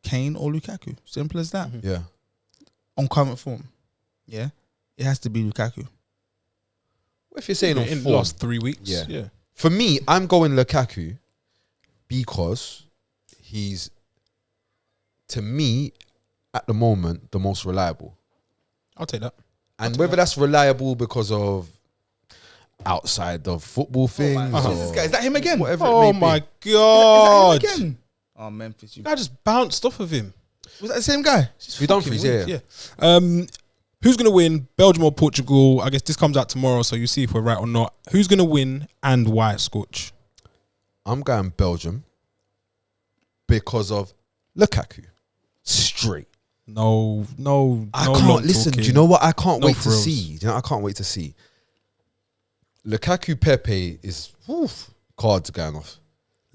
Kane or Lukaku. Simple as that. Yeah. On current form. Yeah. It has to be Lukaku. What if you're saying on in the form? last 3 weeks. Yeah. For me, I'm going Lukaku because he's, to me, at the moment, the most reliable. I'll take that. And whether that's reliable because of, outside of football things. Who's this guy? Is that him again? Whatever Oh it may my be. god! Is that him again? Oh, Memphis. I just bounced off of him. Was that the same guy? We Dumfries, yeah. Who's gonna win, Belgium or Portugal? I guess this comes out tomorrow, so you see if we're right or not. Who's gonna win and why, Scorch? I'm going Belgium because of Lukaku. Straight. No. I no can't long listen. talking. Do you know what I can't No wait frills. to see? Do you know what I can't wait to see? Lukaku Pepe is cards going off.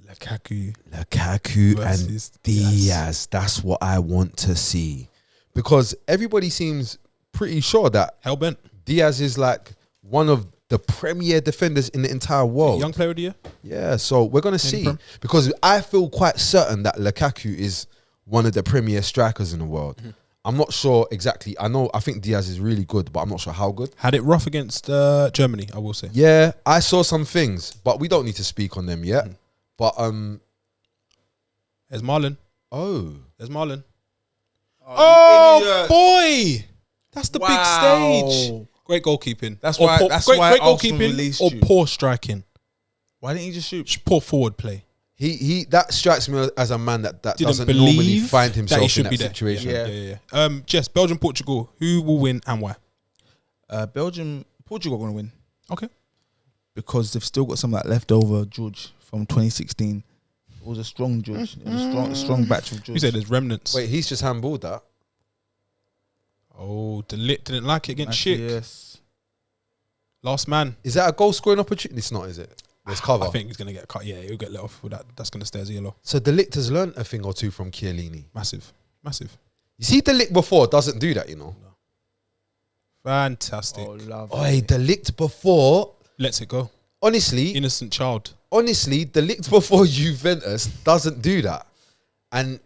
Lukaku Lukaku and versus Diaz. That's what I want to see. Because everybody seems pretty sure that Hellbent. Diaz is like one of the premier defenders in the entire world. Young player of the year. Yeah, so we're going to see. Prem. Because I feel quite certain that Lukaku is one of the premier strikers in the world. Mm-hmm. I'm not sure exactly. I think Diaz is really good, but I'm not sure how good. Had it rough against Germany, I will say. Yeah, I saw some things, but we don't need to speak on them yet. But There's Marlon. oh, There's Marlon. Oh, boy! That's the Wow. big stage. Great goalkeeping. That's Or why- poor, that's great, why great Arsenal goalkeeping released or you. poor striking. Why didn't you just shoot? Poor forward play. he that strikes me as a man that Didn't doesn't believe normally find that he himself should in be that there. situation. Yeah. Jess, Belgium, Portugal. Who will win and why? Portugal going to win Okay. because they've still got some of that leftover George from 2016. It was a strong George. It was a strong batch of George. You said there's remnants. Wait, he's just handballed that. Oh, De Ligt didn't like it against Schick. Yes. Last man. Is that a goal scoring opportunity? It's not, is it? There's cover. I think he's going to get cut. Yeah, he'll get let off with that. That's going to stay as a yellow. So De Ligt has learned a thing or two from Chiellini. Massive. Massive. You see, De Ligt before doesn't do that, you know. Fantastic. Oh, love. Oi, De Ligt before, Lets it go. honestly, Innocent child. De Ligt before Juventus doesn't do that, and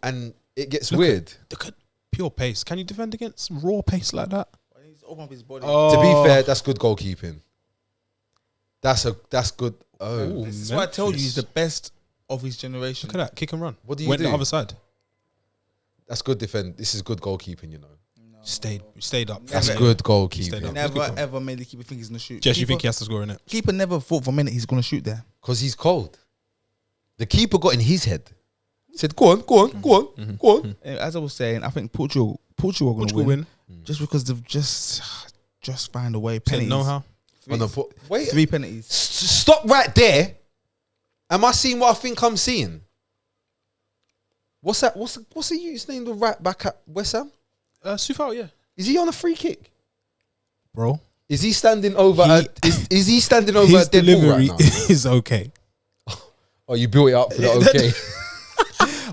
it gets Look weird. Look at pure pace. Can you defend against raw pace like that? He needs to open up his body. To be fair, that's good goalkeeping. That's good. Oh, Ooh. This is why I told you Memphis. he's the best of his generation. Look at that. Kick and run. What do you Went do? the other side. That's good defend. This is good goalkeeping, you know. Stayed up. That's Never- good Stayed goalkeeping up. Never ever made the keeper think he's going to shoot. Jess, you think he has to score in it? Keeper never thought for a minute he's going to shoot there. Because he's cold. The keeper got in his head. Said, "Go on, go on, go on, go on." As I was saying, I think Portugal are going to Portugal win, win. just because they've just find a way. Said Penalties. know how. On the wait, 3 penalties. stop right there. Am I seeing what I think I'm seeing? What's that? What's the youth's name? The right back at West Ham? Sufal, yeah. Is he on a free kick? Bro. Is he standing over? Is he standing over His a dead ball delivery right now? is okay. Oh, you built it up for that? Okay.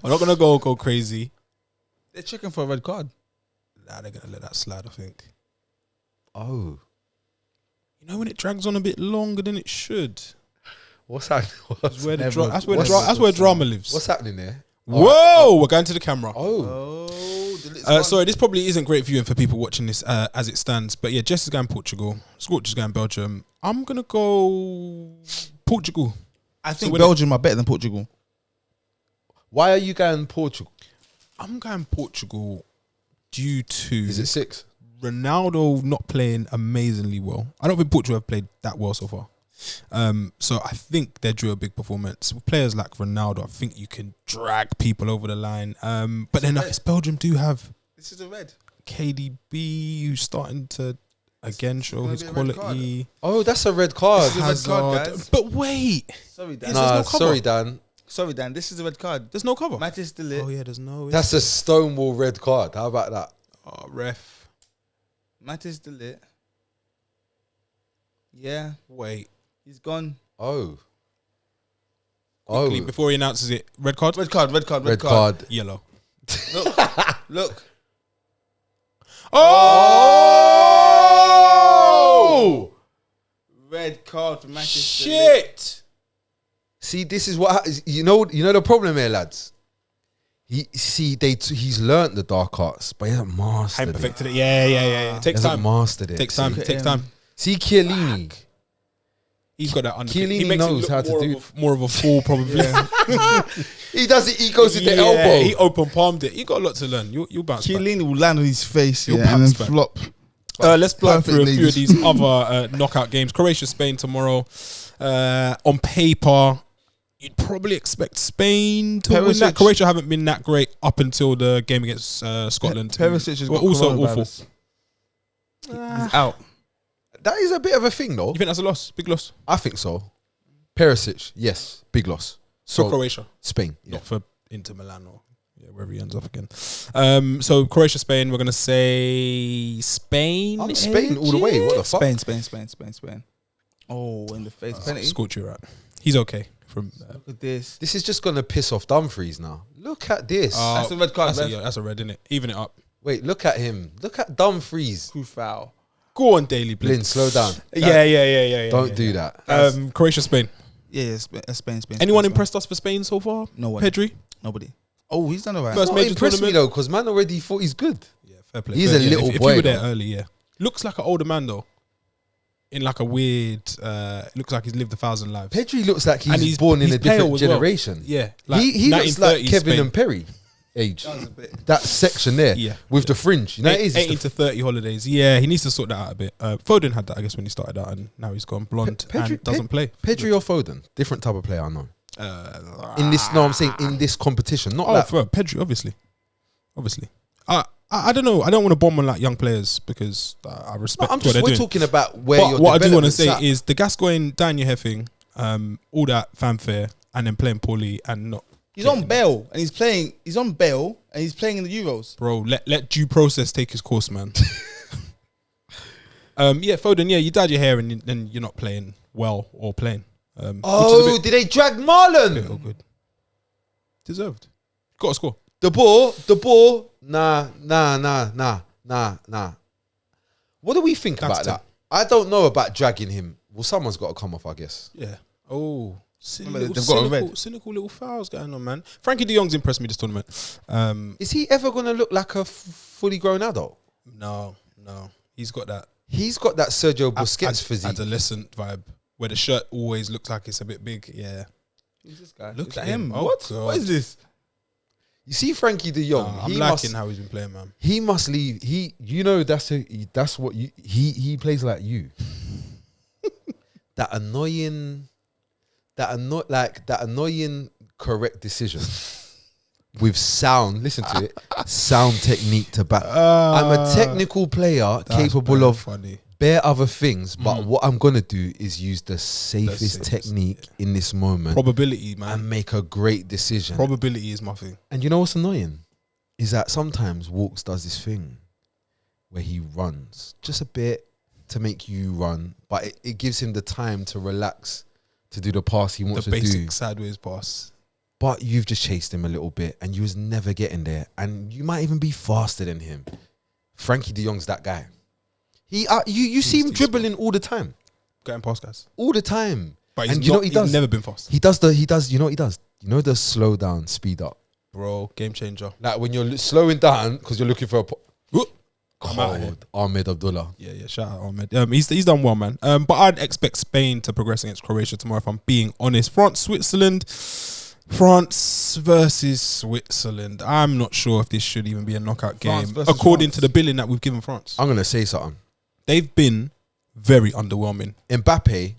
I'm not going to go crazy. They're checking for a red card. Nah, they're going to let that slide, I think. Oh, You know when it drags on a bit longer than it should? what's happening? That's where, Never- that's where, what's- that's where drama lives. What's happening there? Whoa! We're going to the camera. Oh, Sorry, this probably isn't great viewing for people watching this as it stands. But yeah, Jess is going Portugal. Scorch is going Belgium. I'm going to go Portugal. I think win Belgium are better than Portugal. why are you going Portugal? I'm going Portugal due to Is it 6? Ronaldo not playing amazingly well. I don't think Portugal have played that well so far. So I think they're due a big performance. With players like Ronaldo, I think you can drag people over the line. But then I guess Belgium do have This is a red. KDB who's starting to again show gonna his be a red quality. Oh, that's a red card. This is a red card, Hazard. guys. But wait, Sorry, Dan. Is Nah, there's no cover? sorry, Dan. Sorry, Dan. This is a red card. there's no cover. Match is still lit. Oh yeah, there's no. That's a stonewall red card. How about that? Oh, ref. Match is still lit. Yeah, Wait. he's gone. Oh. Quickly, Oh, before he announces it, red card, Red card, red card, red card. yellow. Look. Oh! Red card for Manchester. Shit! See, this is what you know the problem here, lads. He's learnt the dark arts, but he hasn't mastered Haven't it. perfected it. Yeah. He Takes hasn't time. mastered it. Takes time. See, Takes time. see Chiellini. He's got that under. Chiellini He makes knows it look how to more do- of more of a fall, probably. He does it. He goes with the Yeah, elbow. He open palmed it. He got a lot to learn. You'll bounce back. Chiellini will land on his face He'll and then bounce back. flop. Let's fly through a few of Perfectly. these other knockout games. Croatia, Spain tomorrow. On paper, you'd probably expect Spain to win that. Perisic. Croatia haven't been that great up until the game against Scotland. Perisic has Were got also awful. coronavirus. He's out. That is a bit of a thing, though. You think that's a loss? Big loss I think so. Perisic, yes, big loss. for So Croatia, Spain, yeah. not for Inter Milan or wherever he ends up again. So Croatia, Spain. We're gonna say Spain. I'm Spain all the way. What the fuck? Spain. Oh, in the face penalty. Scorch you right. He's okay from. Look at this. This is just gonna piss off Dumfries now. Look at this. That's a red card, That's man. that's a red, isn't it? Even it up. Wait, look at him. Look at Dumfries. True foul. Go on, Daily Blin, Blitz. slow down. Yeah. Don't do that. Croatia, Spain. Yeah, Spain. Anyone Spain. impressed us for Spain so far? No one. Pedri. Nobody. Oh, he's done alright. First Not major impressed me tournament. though, because man already thought he's good. Yeah, fair play. He's fair, a little if boy, you were there though. early, yeah. Looks like an older man though. In like a weird. Looks like he's lived 1,000 lives. Pedri looks like And he's born in he's a different pale as well. generation. Yeah, He looks like 1930s Kevin Spain. and Perry age. That section there, Yeah. with the fringe. You know, it is 18 to 30 holidays. Yeah, he needs to sort that out a bit. Foden had that, I guess, when he started out, and now he's gone blonde and doesn't play. Pedri or Foden, different type of player. I know. In this, no, I'm saying in this competition, not like for Pedri, obviously. I don't know. I don't want to bomb on like young players because I respect I'm what just they're we're doing. talking about where But your what I do want to development's say at. is the Gascoigne down your hair thing, all that fanfare, and then playing poorly and not. He's on bail and he's playing. He's on bail and he's playing in the Euros. Bro, let due process take his course, man. Yeah, Foden. Yeah, you dyed your hair and then you're not playing well or playing. Oh, did they drag Marlon? Bit all good. Deserved. Got to score. The ball. Nah. What do we think That's about ten. that? I don't know about dragging him. Well, someone's got to come off, I guess. Yeah. Oh. Remember, they've got a red. Cynical little fouls going on, man. Frankie de Jong's impressed me this tournament. Is he ever going to look like a fully grown adult? No. He's got that He's got that Sergio Busquets physique. adolescent vibe where the shirt always looks like it's a bit big. Yeah. Who's this guy? Look Is at that him. him. Oh, What? God. What is this? You see Frankie de Jong, I'm he liking must how he's been playing, man. he must leave. That's what you he plays like you. that annoying correct decision with sound. Listen to it. Sound technique to back. I'm a technical player capable of funny. bare other things, but what I'm gonna do is use the safest safest, technique in this moment Probability, man. and make a great decision. Probability is my thing. And you know what's annoying? Is that sometimes Walks does this thing where he runs just a bit to make you run, but it gives him the time to relax to do the pass he wants The to do. basic sideways pass. But you've just chased him a little bit and you was never getting there. And you might even be faster than him. Frankie de Jong's that guy. You see him dribbling all the time. Getting past guys. All the time. But he's And you know what he does? He's never been fast. You know what he does? You know the slow down, speed up. Bro, game changer. Like when you're slowing down because you're looking for a I'm out here. cold Ahmed Abdullah. Yeah, shout out Ahmed. He's done well, man. But I'd expect Spain to progress against Croatia tomorrow, if I'm being honest. France versus Switzerland. I'm not sure if this should even be a knockout France game, versus according France. to the billing that we've given France. I'm gonna say something. They've been very underwhelming. Mbappe,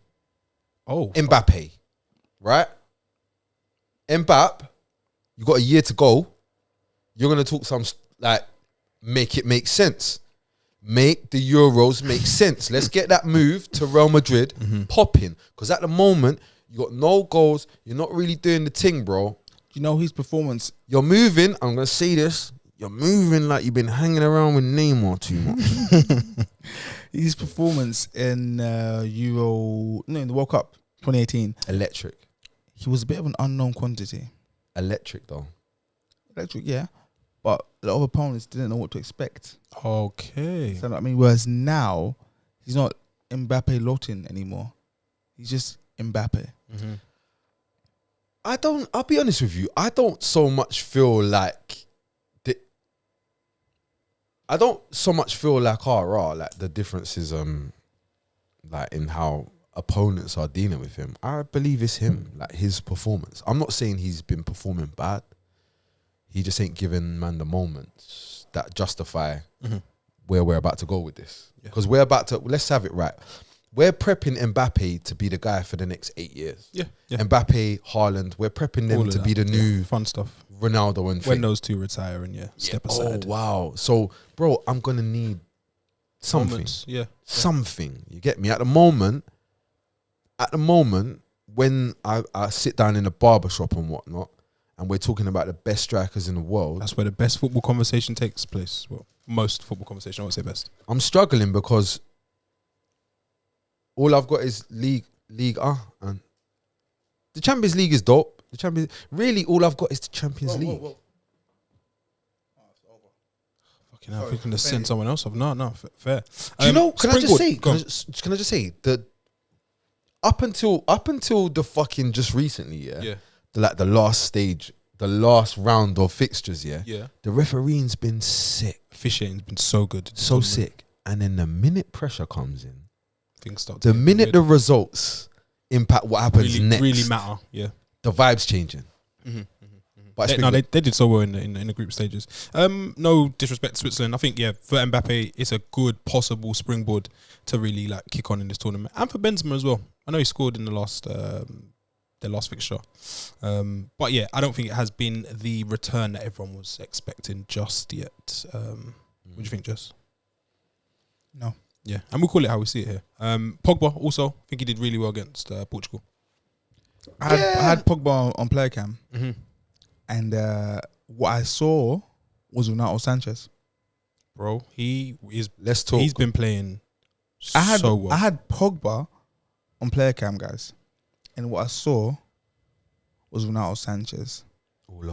right? Mbappe, you got a year to go. You're gonna talk some like make it make sense. Make the Euros make sense. Let's get that move to Real Madrid popping. Because at the moment, you got no goals. You're not really doing the thing, bro. You know his performance. You're moving. I'm gonna say this. You're moving like you've been hanging around with Neymar too much. His performance in in the World Cup 2018. Electric. He was a bit of an unknown quantity. Electric though. Electric, yeah. But a lot of opponents didn't know what to expect. Okay. So I mean, whereas now he's not Mbappe Lotin anymore. He's just Mbappe. I'll be honest with you. I don't so much feel like like the difference is like in how opponents are dealing with him. I believe it's him, like his performance. I'm not saying he's been performing bad. He just ain't giving man the moments that justify where we're about to go with this. Because we're about to, let's have it right. We're prepping Mbappe to be the guy for the next 8 years. Yeah. Mbappe, Haaland, we're prepping them to be the new fun stuff. Ronaldo and when those two retire and step aside. Oh, wow. So, bro, I'm going to need something. Moments. Yeah. Something. You get me? At the moment, when I sit down in a barbershop and whatnot, and we're talking about the best strikers in the world. That's where the best football conversation takes place. Well, most football conversation, I won't say best. I'm struggling because all I've got is League and the Champions League is dope. Really, all I've got is the Champions League. Fucking hell, if we can just send someone else off. No, fair. Do you know, can I just say, that up until the fucking just recently, the last stage, the last round of fixtures, the refereeing's been sick. Officiating's been so good. So sick. And then the minute pressure comes in, things start the minute the results impact what happens next. Really matter, The vibe's changing. But they did so well in the group stages. No disrespect to Switzerland. I think, for Mbappe, it's a good possible springboard to really like kick on in this tournament. And for Benzema as well. I know he scored in the last fixture. But I don't think it has been the return that everyone was expecting just yet. What do you think, Jess? No. Yeah, and we'll call it how we see it here. Pogba also, I think he did really well against Portugal. I had Pogba on player cam, and what I saw was Renato Sanchez. Bro, he is. Let's talk. He's been playing so well. I had Pogba on player cam, guys, and what I saw was Renato Sanchez all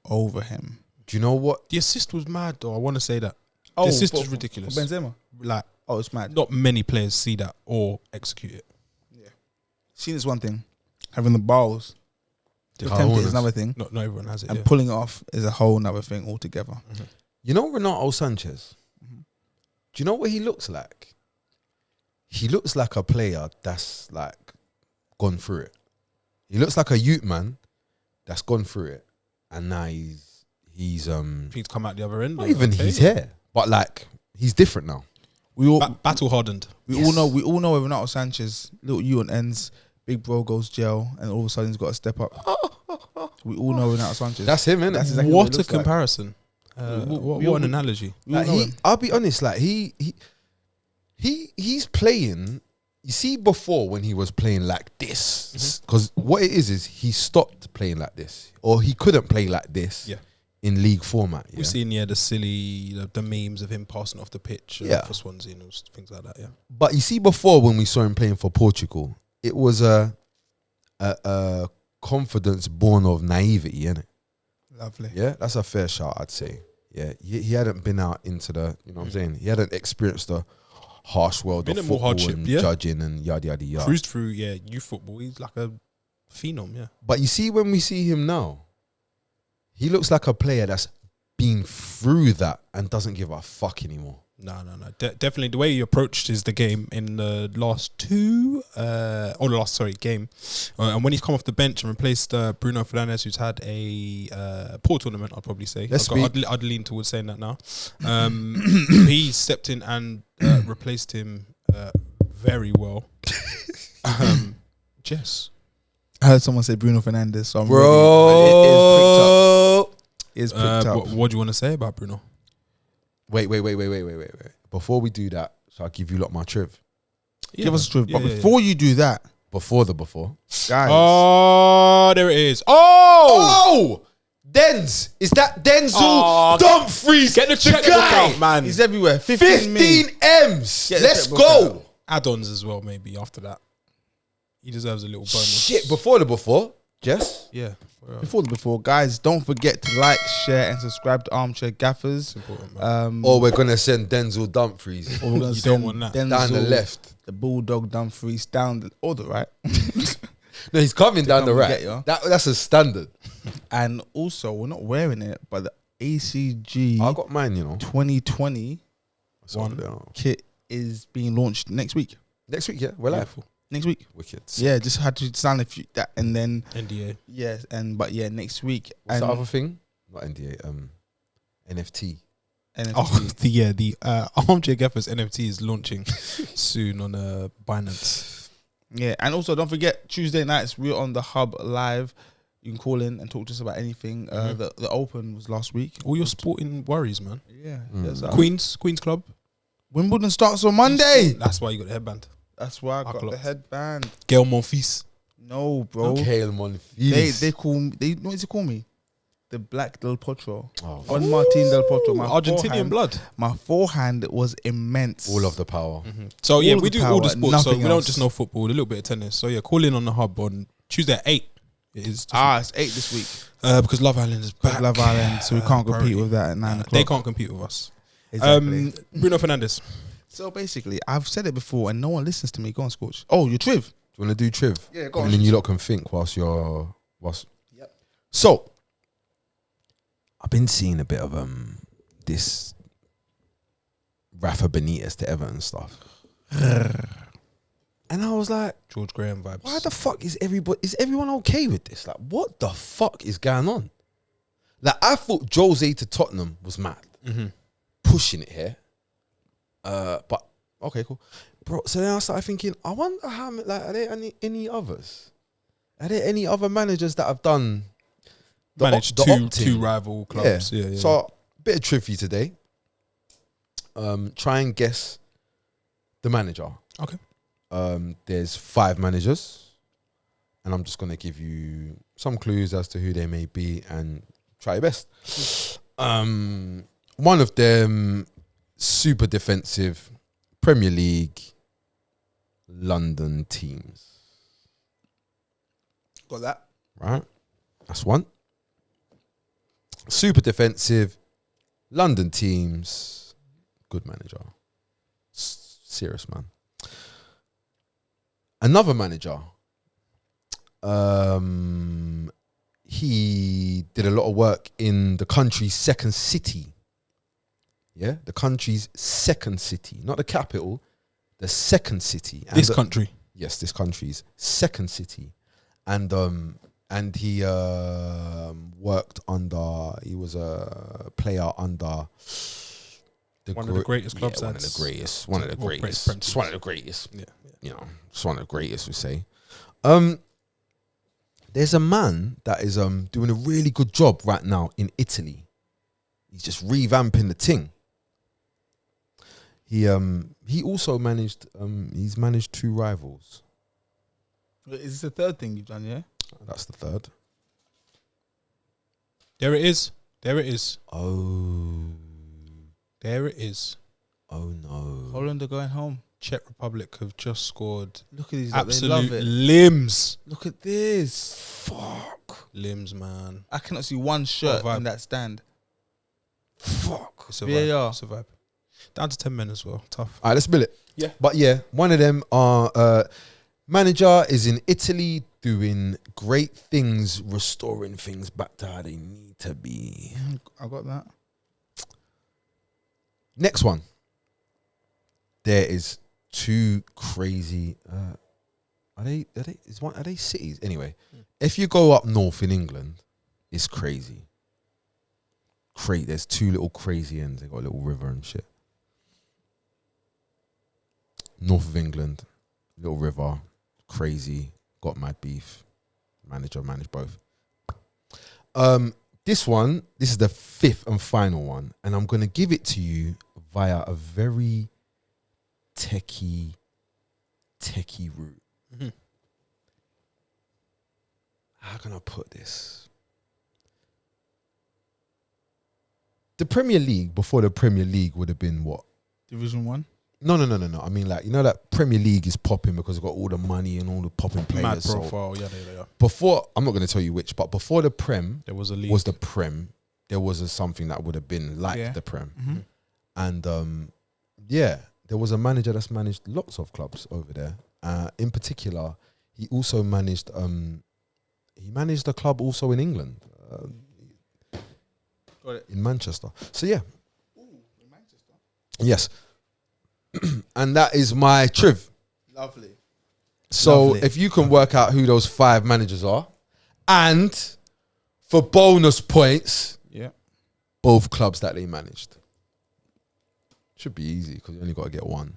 over him. Do you know what? The assist was mad, though. I want to say that. The assist was ridiculous. For Benzema? Like, it's mad. Not many players see that or execute it. Yeah. Seeing is one thing. Having the balls to attempt it is another thing. Not everyone has it. And pulling it off is a whole nother thing altogether. You know Renato Sanchez? Do you know what he looks like? He looks like a player that's like gone through it. He looks like a youth man that's gone through it. And now he's come out the other end. Not even he's here. But like he's different now. We all battle hardened. We all know with Renato Sanchez, little you on ends, big bro goes jail, and all of a sudden he's got to step up. We all know Renato Sanchez. That's him, innit? That's exactly what a comparison! Like. What an analogy! Like I'll be honest. Like he's playing. You see, before when he was playing like this, because what it is he stopped playing like this, or he couldn't play like this. Yeah. In league format, we've seen the silly the memes of him passing off the pitch for Swansea and things like that. Yeah, but you see, before when we saw him playing for Portugal, it was a confidence born of naivety, innit? Lovely. Yeah, that's a fair shout, I'd say. Yeah, he hadn't been out into the, you know what I'm saying? He hadn't experienced the harsh world of football hardship, and judging and yada yada yada. Cruised through youth football. He's like a phenom. Yeah, but you see, when we see him now, he looks like a player that's been through that and doesn't give a fuck anymore. No. Definitely the way he approached the game in the last game. And when he's come off the bench and replaced Bruno Fernandes, who's had a poor tournament, I'd probably say. I'd lean towards saying that now. He stepped in and replaced him very well. Jess. I heard someone say Bruno Fernandes, so I'm bro. It is pricked up. What do you want to say about Bruno? Wait. Before we do that, so I'll give you my triv. Yeah. Give us a triv. But before you do that, before, guys. Oh, there it is. Oh! Denz. Is that Denzel Dumfries? Get the checkbook out, man. He's everywhere. 15 M's. Let's go. Add-ons as well, maybe, after that. He deserves a little bonus. Shit, before, Jess? Yeah. Before, guys, don't forget to like, share, and subscribe to Armchair Gaffers. Or we're going to send Denzel Dumfries. Or we're going to send Denzel, down the left. The Bulldog Dumfries down the right. No, he's coming down the right. That's a standard. And also, we're not wearing it, but the ACG I got mine, 2020 kit is being launched next week. Next week, yeah. We're live. Next week. Wicked. Yeah, just had to sign that and then NDA. Yeah, next week. What's the other thing? Not NDA, NFT. NFT. Oh, the Armchair Gaffers NFT is launching soon on Binance. Yeah, and also don't forget Tuesday nights we're on the Hub live. You can call in and talk to us about anything. The Open was last week. All your sporting worries, man. Yeah. Queens Club. Wimbledon starts on Monday. That's why you got the headband. That's why I got the headband. Gail Monfils. No, bro. Okay, They call me. They what does it call me? The Black Del Potro. Oh, On Martin Del Potro. My Argentinian forehand, blood. My forehand was immense. all of the power. So yeah, All we the do all the power, sports. So nothing we don't else. just know football, a little bit of tennis. So yeah, call in on the Hub on Tuesday at 8. It is It's 8 this week. because Love Island is back. Love Island, so we can't compete priority. with that at 9 o'clock. They can't compete with us. Exactly. Bruno Fernandes. So basically, I've said it before and no one listens to me. Go on, Scorch. Oh, you're Triv. Do you want to do Triv? Yeah, go And then you lot can think whilst. Yep. So, I've been seeing a bit of this Rafa Benitez to Everton stuff, and I was like, George Graham vibes. why the fuck is everyone okay with this? Like, what the fuck is going on? Like, I thought Jose to Tottenham was mad, pushing it here. But okay, cool, bro. So then I started thinking, I wonder how like are there any others? Are there any other managers that have done Managed two rival clubs? Yeah. So bit of trivia today. Try and guess the manager. Okay. There's 5 managers, and I'm just gonna give you some clues as to who they may be, and try your best. One of them, super defensive, Premier League, London teams. Got that. Right, that's one. Super defensive, London teams, good manager, serious man. Another manager, he did a lot of work in the country's second city. Yeah, the country's second city, not the capital, the second city. And This country. Yes, this country's second city, and he worked under. He was a player under One of the greatest club one of sides. the greatest. One of the Well, greatest. Brentford. Just one of the greatest. Yeah. You know, just one of the greatest. We say. There's a man that is doing a really good job right now in Italy. He's just revamping the thing. He also managed. He's managed 2 rivals. Is this the third thing you've done? Yeah. That's the third. There it is. There it is. Oh. There it is. Oh no. Holland are going home. Czech Republic have just scored Look at these. They love absolute it. limbs. Look at this. Fuck. Limbs, man. I cannot see one shirt What a vibe. in that stand. Fuck. It's a VAR. vibe. It's a vibe. Down to 10 men as well. Tough. All right, let's spill it. Yeah. But yeah, one of them are manager is in Italy doing great things, restoring things back to how they need to be. I got that. Next one. There is 2 crazy. Are they cities? Anyway, if you go up north in England, it's crazy. There's 2 little crazy ends. They got a little river and shit. North of England, little river, crazy, got mad beef. Manager managed both. This is the 5th and final one, and I'm gonna give it to you via a very techie route. Mm-hmm. How can I put this? The Premier League, before the Premier League, would have been what? Division 1. No. I mean, like, you know that Premier League is popping because it's got all the money and all the popping players. Mad So profile. Yeah, they are. before, I'm not going to tell you which, but before the Prem There was a league. was the Prem, there was something that would have been like Yeah. the Prem. Mm-hmm. And yeah, there was a manager that's managed lots of clubs over there. In particular, he also managed a club also in England, Got it. in Manchester. So yeah, yes, and that is my triv. Lovely. So Lovely. if you can work out who those 5 managers are, and for bonus points, Yeah. both clubs that they managed. Should be easy because you only got to get one.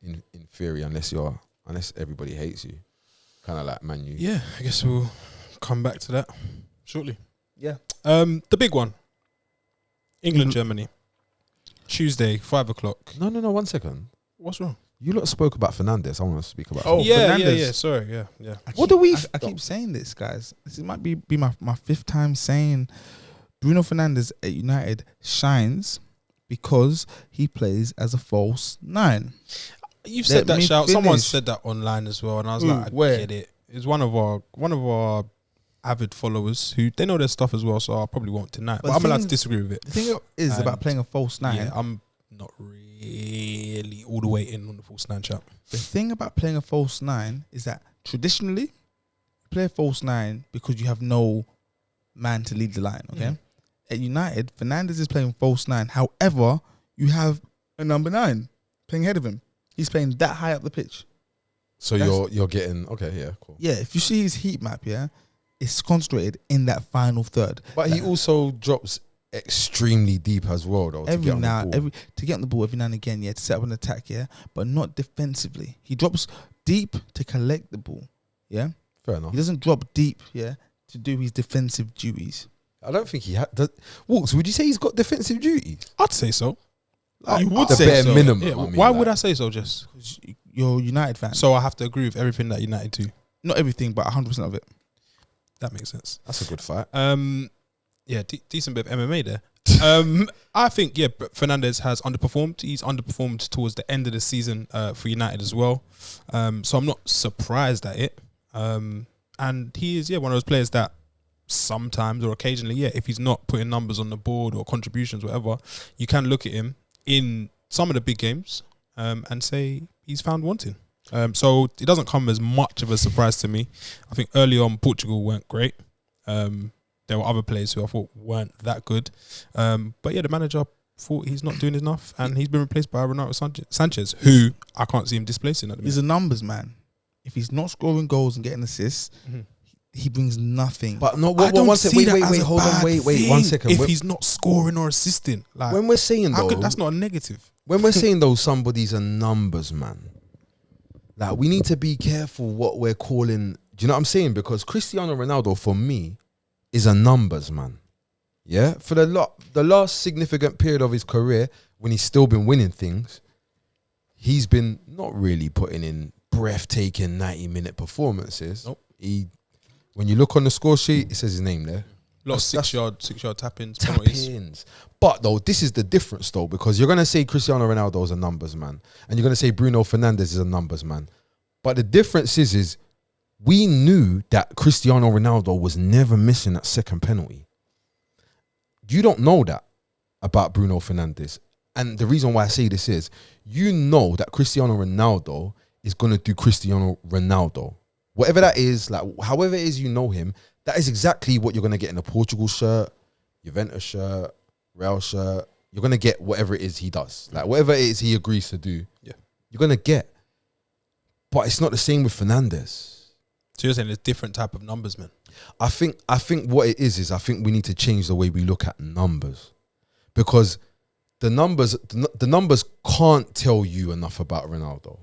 In theory, unless everybody hates you, kind of like Man U. Yeah, I guess we'll come back to that shortly. Yeah. The big one. England, Germany. Tuesday, 5:00. No, 1 second. What's wrong? You lot spoke about Fernandes. I want to speak about. Yeah. Sorry, yeah. I keep saying this, guys. This might be my fifth time saying Bruno Fernandes at United shines because he plays as a false 9. You've said that, Shout. Someone said that online as well, and I was like, I get it. It's one of our avid followers who they know their stuff as well, so I probably won't deny it. But I'm allowed to disagree with it. The thing is about playing a false 9. Yeah, I'm not really all the way in on the false 9 chat. The thing about playing a false 9 is that traditionally you play a false 9 because you have no man to lead the line. Okay, at United, Fernandes is playing false 9. However, you have a number 9 playing ahead of him. He's playing that high up the pitch. So you're getting cool. Yeah, if you see his heat map, it's concentrated in that final third. But he also drops extremely deep as well, though. To get on the ball every now and again, to set up an attack, but not defensively. He drops deep to collect the ball, Fair enough. He doesn't drop deep, to do his defensive duties. I don't think he had. Walks, would you say he's got defensive duties? I'd say so. You would the say bare so. minimum. Yeah, I mean, why would I say so, Jess? You're a United fan. So I have to agree with everything that United do. Not everything, but 100% of it. That makes sense. That's a good fight. Decent bit of MMA there. I think, Fernandes has underperformed. He's underperformed towards the end of the season for United as well. So I'm not surprised at it. And he is, one of those players that sometimes or occasionally, if he's not putting numbers on the board or contributions, whatever, you can look at him in some of the big games and say he's found wanting. So it doesn't come as much of a surprise to me. I think early on Portugal weren't great. There were other players who I thought weren't that good. But the manager thought he's not doing enough, and he's been replaced by Renato Sanchez, who I can't see him displacing at the minute. He's a numbers man. If he's not scoring goals and getting assists, he brings nothing. But no, wait, one second. Wait, 1 second. If he's not scoring or assisting, like, when we're saying though, that's not a negative. When we're saying though, somebody's a numbers man. Like, we need to be careful what we're calling. Do you know what I'm saying? Because Cristiano Ronaldo, for me, is a numbers man. Yeah, for the last significant period of his career, when he's still been winning things, he's been not really putting in breathtaking 90-minute performances. Nope. When you look on the score sheet, it says his name there. A lot of six-yard tap-ins. Tap-ins. But though, this is the difference though, because you're going to say Cristiano Ronaldo is a numbers man, and you're going to say Bruno Fernandes is a numbers man. But the difference is we knew that Cristiano Ronaldo was never missing that second penalty. You don't know that about Bruno Fernandes. And the reason why I say this is, you know that Cristiano Ronaldo is going to do Cristiano Ronaldo. Whatever that is, like however it is you know him, that is exactly what you're going to get in a Portugal shirt, Juventus shirt, Real shirt. You're going to get whatever it is he does. Like whatever it is he agrees to do, you're going to get. But it's not the same with Fernandes. So you're saying there's different type of numbers, man? I think what it is I think we need to change the way we look at numbers. Because the numbers can't tell you enough about Ronaldo.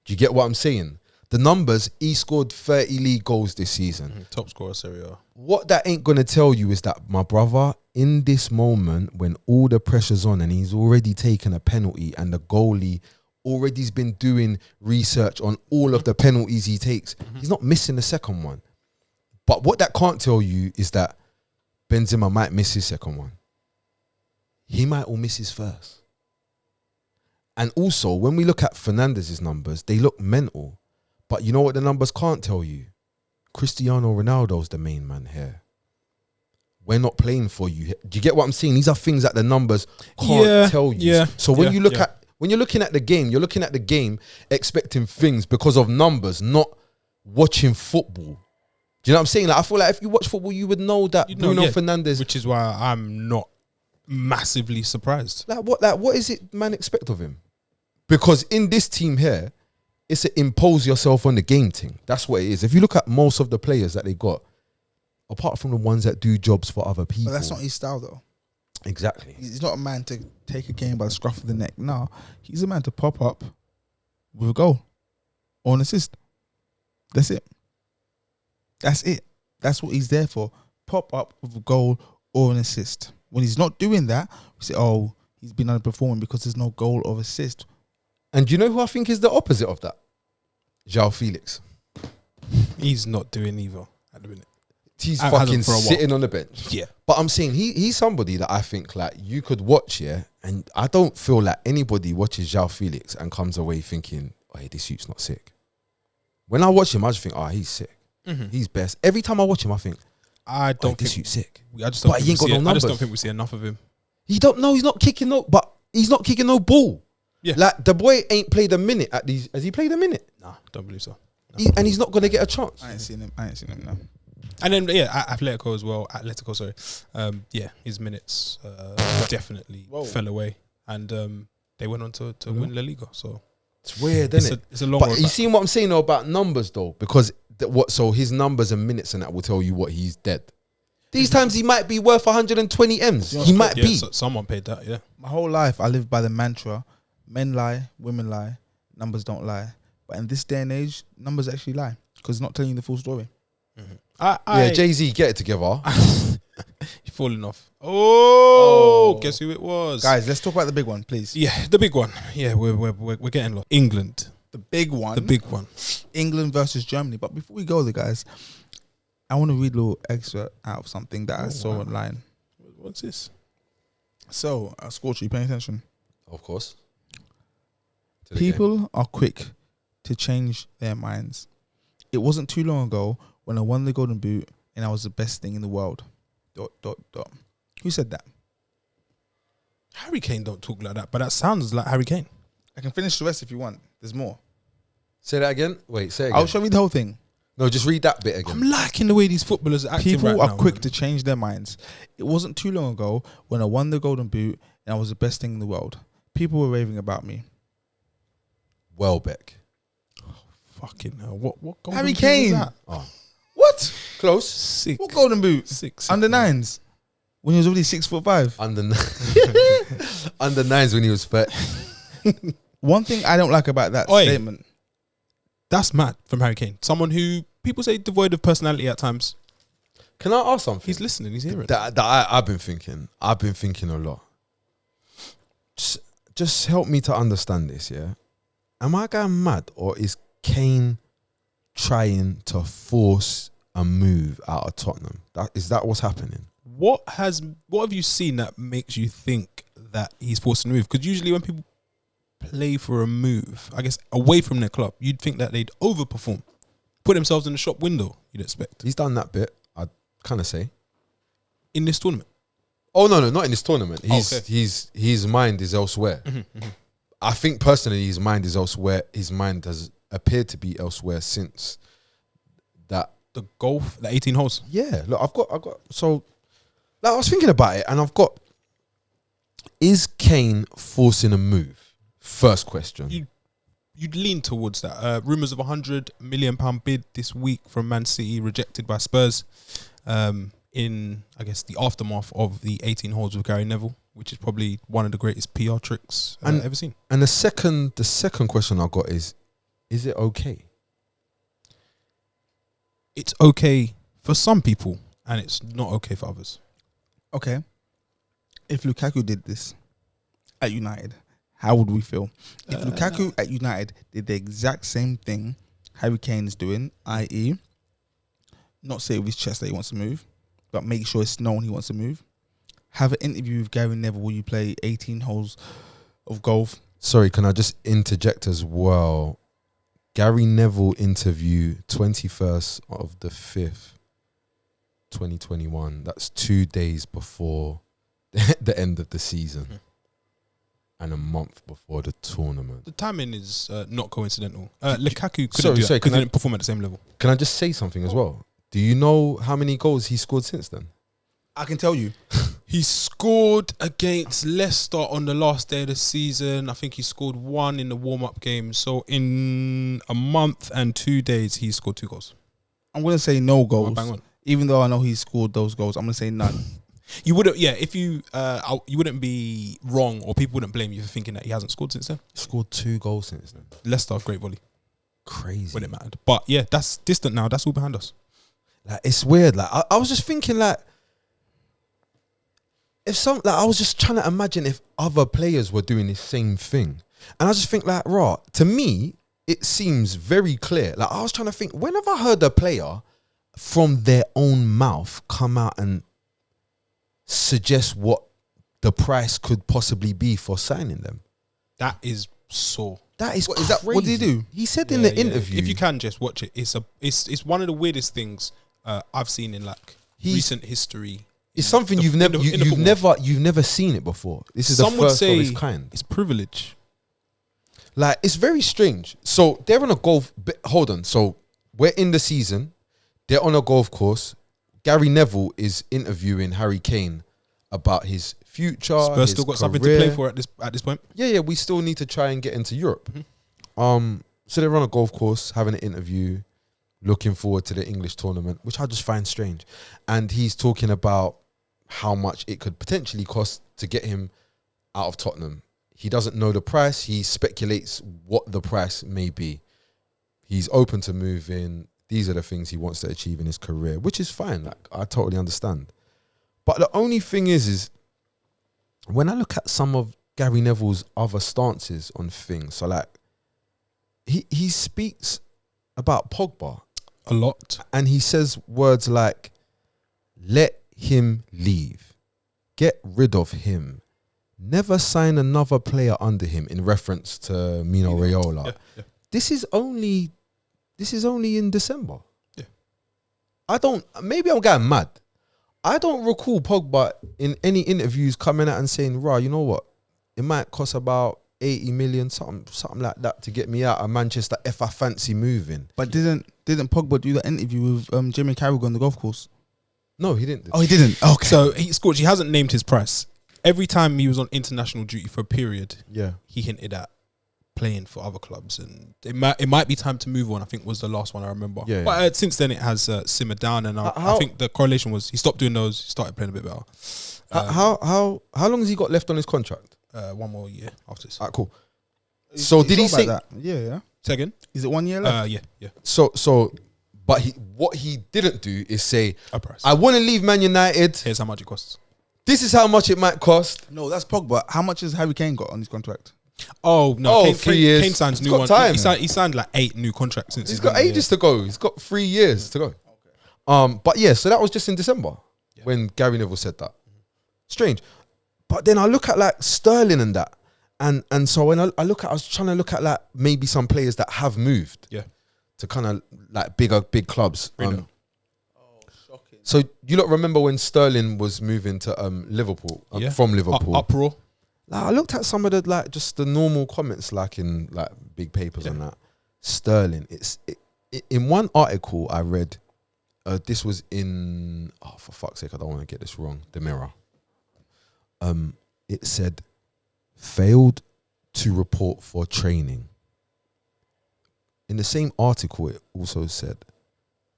Do you get what I'm saying? The numbers, he scored 30 league goals this season. Top scorer, Serie A. What that ain't going to tell you is that, my brother, in this moment, when all the pressure's on and he's already taken a penalty and the goalie already's been doing research on all of the penalties he takes, he's not missing the second one. But what that can't tell you is that Benzema might miss his second one. He might all miss his first. And also, when we look at Fernandes' numbers, they look mental. But you know what the numbers can't tell you? Cristiano Ronaldo's the main man here. We're not playing for you. Do you get what I'm saying? These are things that the numbers can't tell you. Yeah, so when you look at, when you're looking at the game, you're looking at the game expecting things because of numbers, not watching football. Do you know what I'm saying? Like, I feel like if you watch football, you would know that Bruno Fernandes. Which is why I'm not massively surprised. Like what is it man expect of him? Because in this team here, it's to impose yourself on the game thing. That's what it is. If you look at most of the players that they got, apart from the ones that do jobs for other people. But that's not his style though. Exactly. He's not a man to take a game by the scruff of the neck. No, he's a man to pop up with a goal or an assist. That's it. That's it. That's what he's there for. Pop up with a goal or an assist. When he's not doing that, we say, oh, he's been underperforming because there's no goal or assist. And do you know who I think is the opposite of that? João Felix. He's not doing either at the minute. He's Hasn't fucking for a while. sitting on the bench. Yeah. But I'm saying he's somebody that I think like you could watch, yeah, and I don't feel like anybody watches João Felix and comes away thinking, oh, hey, this youth's not sick. When I watch him, I just think, oh, he's sick. He's best. Every time I watch him, I think, I don't this think youth's sick. I just don't. But Think he ain't we got see no I just numbers. don't think we see enough of him. He don't know he's not kicking no, but he's not kicking no ball. Yeah. Like the boy ain't played a minute at these. Has he played a minute? Nah, don't believe so. And he's not gonna get a chance. I ain't seen him. No. And then Atletico as well. Atletico, sorry. Yeah, his minutes definitely fell away, and they went on to win La Liga. So It's weird, isn't it? It's a long But road you back. seen what I'm saying though about numbers though, because so his numbers and minutes and that will tell you what he's dead. These times he might be worth 120 M's. He might be. So someone paid that. Yeah. My whole life, I lived by the mantra: men lie, women lie, numbers don't lie. But in this day and age, numbers actually lie because it's not telling you the full story. Yeah, Jay-Z, get it together. You're falling off. Oh, guess who it was? Guys, let's talk about the big one, please. Yeah, the big one. Yeah, we're getting lost. England. The big one. The big one. England versus Germany. But before we go there, guys, I want to read a little excerpt out of something that I saw online. What's this? So, Scorcher, you paying attention? Of course. People are quick to change their minds. It wasn't too long ago when I won the Golden Boot and I was the best thing in the world. ... Who said that? Harry Kane don't talk like that, but that sounds like Harry Kane. I can finish the rest if you want. There's more. Say that again. Wait, say it again. I'll show you the whole thing. No, just read that bit again. I'm liking the way these footballers are acting People right are now, quick man. to change their minds. It wasn't too long ago when I won the Golden Boot and I was the best thing in the world. People were raving about me. Welbeck. Fucking hell. What golden Harry boot was Kane. that? Oh. What? Close. Sick. What Golden Boot? Six. Under nines. When he was already 6'5". Under nines when he was fat. One thing I don't like about that Oi. statement. That's mad from Harry Kane. Someone who people say devoid of personality at times. Can I ask something? He's listening. He's hearing. I've been thinking. I've been thinking a lot. Just help me to understand this, yeah? Am I going mad or is Kane trying to force a move out of Tottenham? Is that what's happening? What have you seen that makes you think that he's forcing a move? Because usually when people play for a move, I guess away from their club, you'd think that they'd overperform, put themselves in the shop window. You'd expect He's done that bit, I'd kind of say. in this tournament. Oh no, not in this tournament. Okay. His mind is elsewhere. I think personally his mind is elsewhere. His mind has appeared to be elsewhere since that. The golf, the 18 holes. Yeah, look, I've got so like I was thinking about it and I've got, is Kane forcing a move? First question. You'd lean towards that. Rumours of £100 million bid this week from Man City rejected by Spurs. In I guess the aftermath of the 18 holes with Gary Neville, which is probably one of the greatest PR tricks ever seen. And the second question I've got is it okay? It's okay for some people, and it's not okay for others. Okay. If Lukaku did this at United, how would we feel? If Lukaku at United did the exact same thing Harry Kane is doing, i.e., not say with his chest that he wants to move, but make sure it's known he wants to move. Have an interview with Gary Neville where you play 18 holes of golf. Sorry, can I just interject as well? Gary Neville interview 21st of the 5th, 2021. That's 2 days before the end of the season and a month before the tournament. The timing is not coincidental. Lukaku couldn't do that sorry, because he didn't perform at the same level. Can I just say something as well? Do you know how many goals he scored since then? I can tell you. He scored against Leicester on the last day of the season. I think he scored one in the warm-up game. So in a month and 2 days, he scored 2 goals. I'm going to say no goals. Bang on. Even though I know he scored those goals, I'm going to say none. You wouldn't, if you wouldn't be wrong, or people wouldn't blame you for thinking that he hasn't scored since then. Scored 2 goals since then. Leicester, great volley. Crazy. When it mattered. But yeah, that's distant now. That's all behind us. Like, it's weird. Like, I was just thinking, like, I was just trying to imagine if other players were doing the same thing. And I just think, like, to me, it seems very clear. Like, I was trying to think, when have I heard a player from their own mouth come out and suggest what the price could possibly be for signing them? That is sore. That is What is that? crazy. What did he do? He said in the interview. If you can just watch it, it's one of the weirdest things I've seen in like recent history. It's something you've never seen it before. This is the first of its kind. It's privilege. Like, it's very strange. So they're on a golf. Hold on. So we're in the season. They're on a golf course. Gary Neville is interviewing Harry Kane about his future. Spurs still got something to play for at this point. Yeah. We still need to try and get into Europe. So they're on a golf course having an interview, looking forward to the English tournament, which I just find strange. And he's talking about how much it could potentially cost to get him out of Tottenham. He doesn't know the price. He speculates what the price may be. He's open to moving. These are the things he wants to achieve in his career, which is fine. Like, I totally understand. But the only thing is when I look at some of Gary Neville's other stances on things, so like he speaks about Pogba a lot, and he says words like, let him leave, get rid of him, never sign another player under him, in reference to Mino Raiola. Yeah. This is only in December. Yeah. Maybe I'm getting mad. I don't recall Pogba in any interviews coming out and saying, you know what? It might cost about 80 million, something like that, to get me out of Manchester if I fancy moving. But didn't Pogba do that interview with Jimmy Carragher on the golf course? No, he didn't. Oh, he didn't. Okay. So he hasn't named his price. Every time he was on international duty for a period, he hinted at playing for other clubs, and it might be time to move on. I think was the last one I remember. But since then it has simmered down, and I think the correlation was he stopped doing those. He started playing a bit better. How long has he got left on his contract? 1 more year after this. Alright, cool. So did he say that? Yeah. Second? Is it 1 year left? Yeah. But what he didn't do is say, a price. I want to leave Man United. Here's how much it costs. This is how much it might cost. No, that's Pogba. How much has Harry Kane got on his contract? Oh no! Kane, 3 years. Kane signs new one. Time. He signed like 8 new contracts since he's got ages to go. He's got 3 years to go. Okay. But yeah, so that was just in December when Gary Neville said that. Strange. But then I look at like Sterling and that, and so when I was trying to look at like maybe some players that have moved, to kind of like big clubs. Shocking. So you lot remember when Sterling was moving to Liverpool, from Liverpool? Uproar. Like, I looked at some of the just the normal comments like in like big papers and that. Sterling, in one article I read, this was in, for fuck's sake, I don't want to get this wrong, the Mirror. It said, failed to report for training. In the same article, it also said,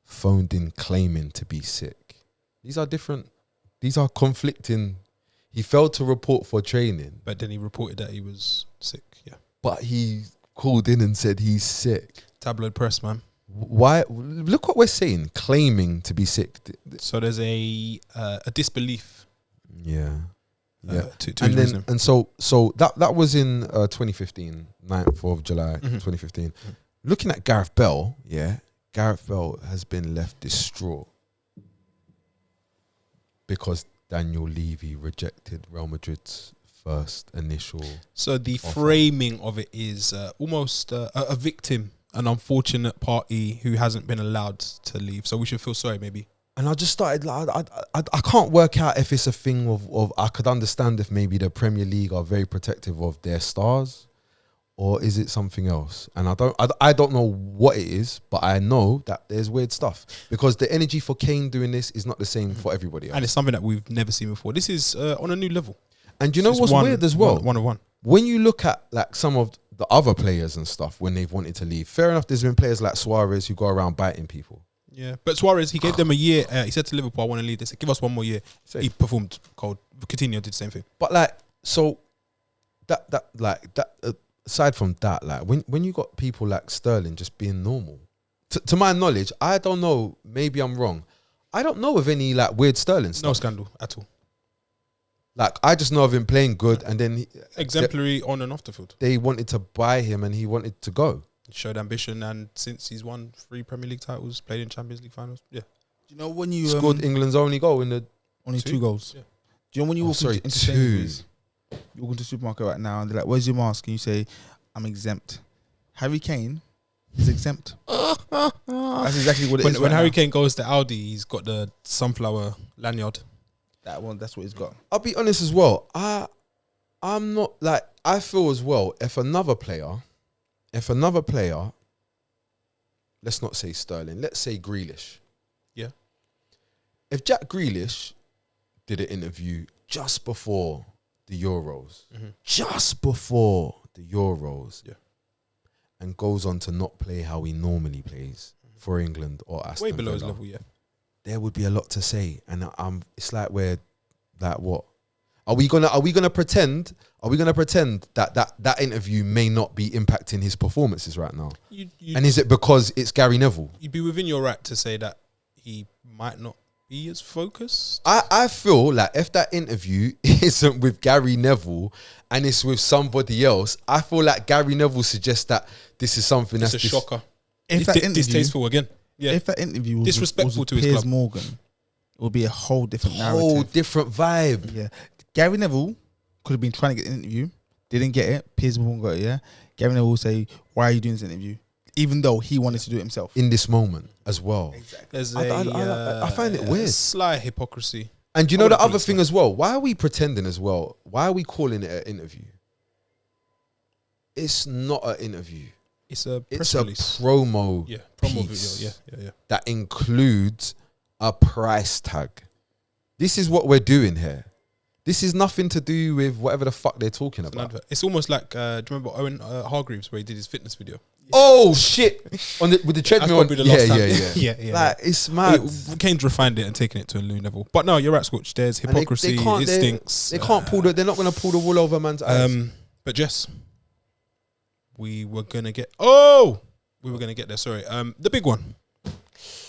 phoned in claiming to be sick. These are conflicting. He failed to report for training. But then he reported that he was sick, But he called in and said he's sick. Tabloid press, man. Why? Look what we're saying, claiming to be sick. So there's a disbelief. Yeah. So that was in 2015, 9th of July, 2015. Looking at Gareth Bale, Gareth Bale has been left distraught because Daniel Levy rejected Real Madrid's first initial. So the offer. framing of it is almost a victim, an unfortunate party who hasn't been allowed to leave. So we should feel sorry, maybe. And I just started like I can't work out if it's a thing of I could understand if maybe the Premier League are very protective of their stars, or is it something else? And I don't know what it is, but I know that there's weird stuff because the energy for Kane doing this is not the same for everybody else. And it's something that we've never seen before. This is on a new level. And you know what's weird as well? One of one. When you look at like some of the other players and stuff when they've wanted to leave, fair enough, there's been players like Suarez who go around biting people. Yeah, but Suarez, he gave them a year. He said to Liverpool, "I want to leave." They said, "Give us one more year." Same. He performed cold. Coutinho did the same thing. But like, so that aside from that, like when you got people like Sterling just being normal, to my knowledge, I don't know. Maybe I'm wrong. I don't know of any like weird Sterling stuff. No scandal at all. Like I just know of him playing good, and then Exemplary on and off the field. they wanted to buy him, and he wanted to go. Showed ambition, and since he's won 3 Premier League titles, played in Champions League finals. Yeah, Do you know when you Scored England's only goal in the only 2 2? goals? Yeah. Do you know when you walk into 2. Sainsbury's, you walk into the supermarket right now and they're like, "Where's your mask?" And you say, "I'm exempt." Harry Kane is exempt. That's exactly what it is. when right Harry now. Kane goes to Aldi, he's got the sunflower lanyard. That one, that's what he's got. I'll be honest as well. I'm not like I feel as well. If another player, let's not say Sterling, let's say Grealish. Yeah. If Jack Grealish did an interview just before the Euros, Yeah. and goes on to not play how he normally plays for England or Aston Way below his Villa, level, yeah. there would be a lot to say, and it's like we're like what are we gonna pretend that interview may not be impacting his performances right now? And is it because it's Gary Neville? You'd be within your right to say that he might not be as focused. I feel like if that interview isn't with Gary Neville and it's with somebody else, I feel like Gary Neville suggests that this is something It's that's a shocker. If that interview, Distasteful again. Yeah. if that interview was Disrespectful with to his Piers club. Morgan, it would be a whole different narrative. whole different vibe. Yeah, Gary Neville could have been trying to get an interview, didn't get it. Piers Morgan got it. Yeah, Gary Neville will say, "Why are you doing this interview?" Even though he wanted to do it himself. In this moment as well. There's I find it weird. Slight hypocrisy. And you I know the wouldn't call other it thing as well? Why are we pretending as well? Why are we calling it an interview? It's not an interview. It's a press It's a release. promo Yeah, promo piece video. Yeah. that includes a price tag. This is what we're doing here. This is nothing to do with whatever the fuck they're talking It's an about. advert. It's almost like, do you remember Owen Hargreaves where he did his fitness video? Oh shit! With the That's treadmill. probably the last time. yeah. Like it's mad. Kane's refined it and taken it to a new level. But no, you're right, Scorch. There's And they hypocrisy. can't- It they- stinks. They can't pull the. They're not going to pull the wool over a man's eyes. But Jess, we were gonna get there. Sorry. The big one.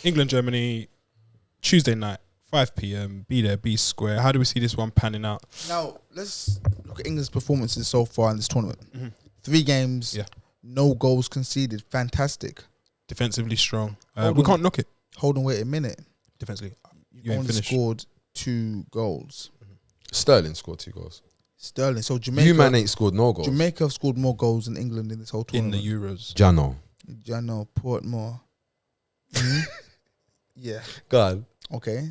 England, Germany, Tuesday night, 5 p.m. Be there, be square. How do we see this one panning out? Now let's look at England's performances so far in this tournament. 3 games, Yeah. no goals conceded. Fantastic. Defensively strong. Hold We on. can't knock it. Hold on, wait a minute. Defensively, You've you ain't only finished. scored 2 goals. Sterling scored 2 goals. Sterling. So Jamaica. You man ain't scored no goals. Jamaica have scored more goals than England in this whole in tournament. the Euros. Jano. Jano, Portmore. Yeah. God. Okay.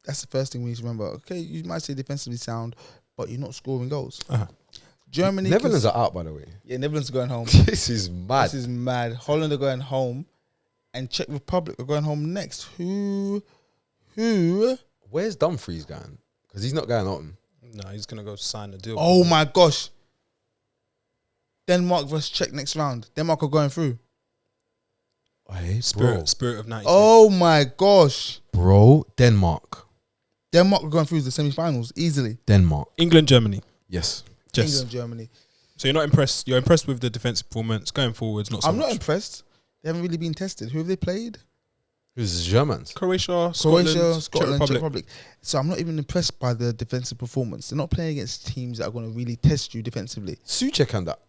That's the first thing we need to remember. Okay, you might say defensively sound, but you're not scoring goals. Uh-huh. Germany. Netherlands are out, by the way. Yeah, Netherlands are going home. This is mad. This is mad. Holland are going home, and Czech Republic are going home next. Who? Where's Dumfries going? Because he's not going on. No, he's gonna go sign the deal. Oh my gosh. Denmark versus Czech next round. Denmark are going through. Hey, Spirit of 92. Oh my gosh. bro, Denmark. Denmark are going through the semi-finals easily. Denmark. England, Germany. Yes. Jess. England, Germany. So you're not impressed. You're impressed with the defensive performance going forwards. Not so I'm much. not impressed. They haven't really been tested. Who have they played? Who's the Germans? Croatia, Scotland, Czech Czech Republic. So I'm not even impressed by the defensive performance. They're not playing against teams that are going to really test you defensively. Suchek and that.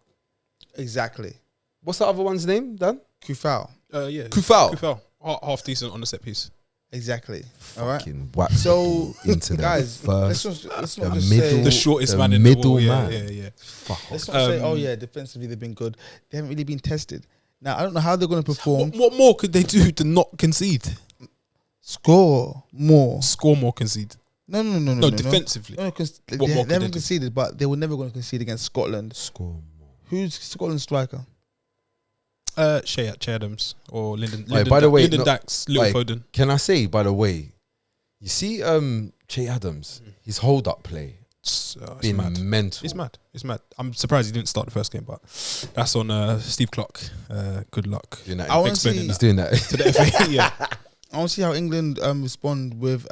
Exactly. What's the other one's name, Dan? Kufau. Yeah. Kufau. Half decent on the set piece. Exactly. All right. Fucking whack So, into the guys, let's first. not just the say... middle- The shortest the man in the middle wall. man. Yeah. Fuck off. Let's not say, oh yeah, defensively they've been good. They haven't really been tested. Now, I don't know how they're going to perform. What more could they do to not concede? Score more. Score more, concede. No, defensively. No, because they What more could they haven't do? conceded, but they were never going to concede against Scotland. Score more. Who's Scotland's striker? Shea Adams or Lyndon. Wait, by the way, Lyndon no- Dax, Lil wait. Foden. Can I say, by the way, you see Che Adams, his hold up play It's been mad. mental. It's mad. I'm surprised he didn't start the first game, but that's on Steve Clark. Good luck. Doing that. I wanna Explaining see- He's that doing that. to the FA. Yeah. I I want to see how England respond with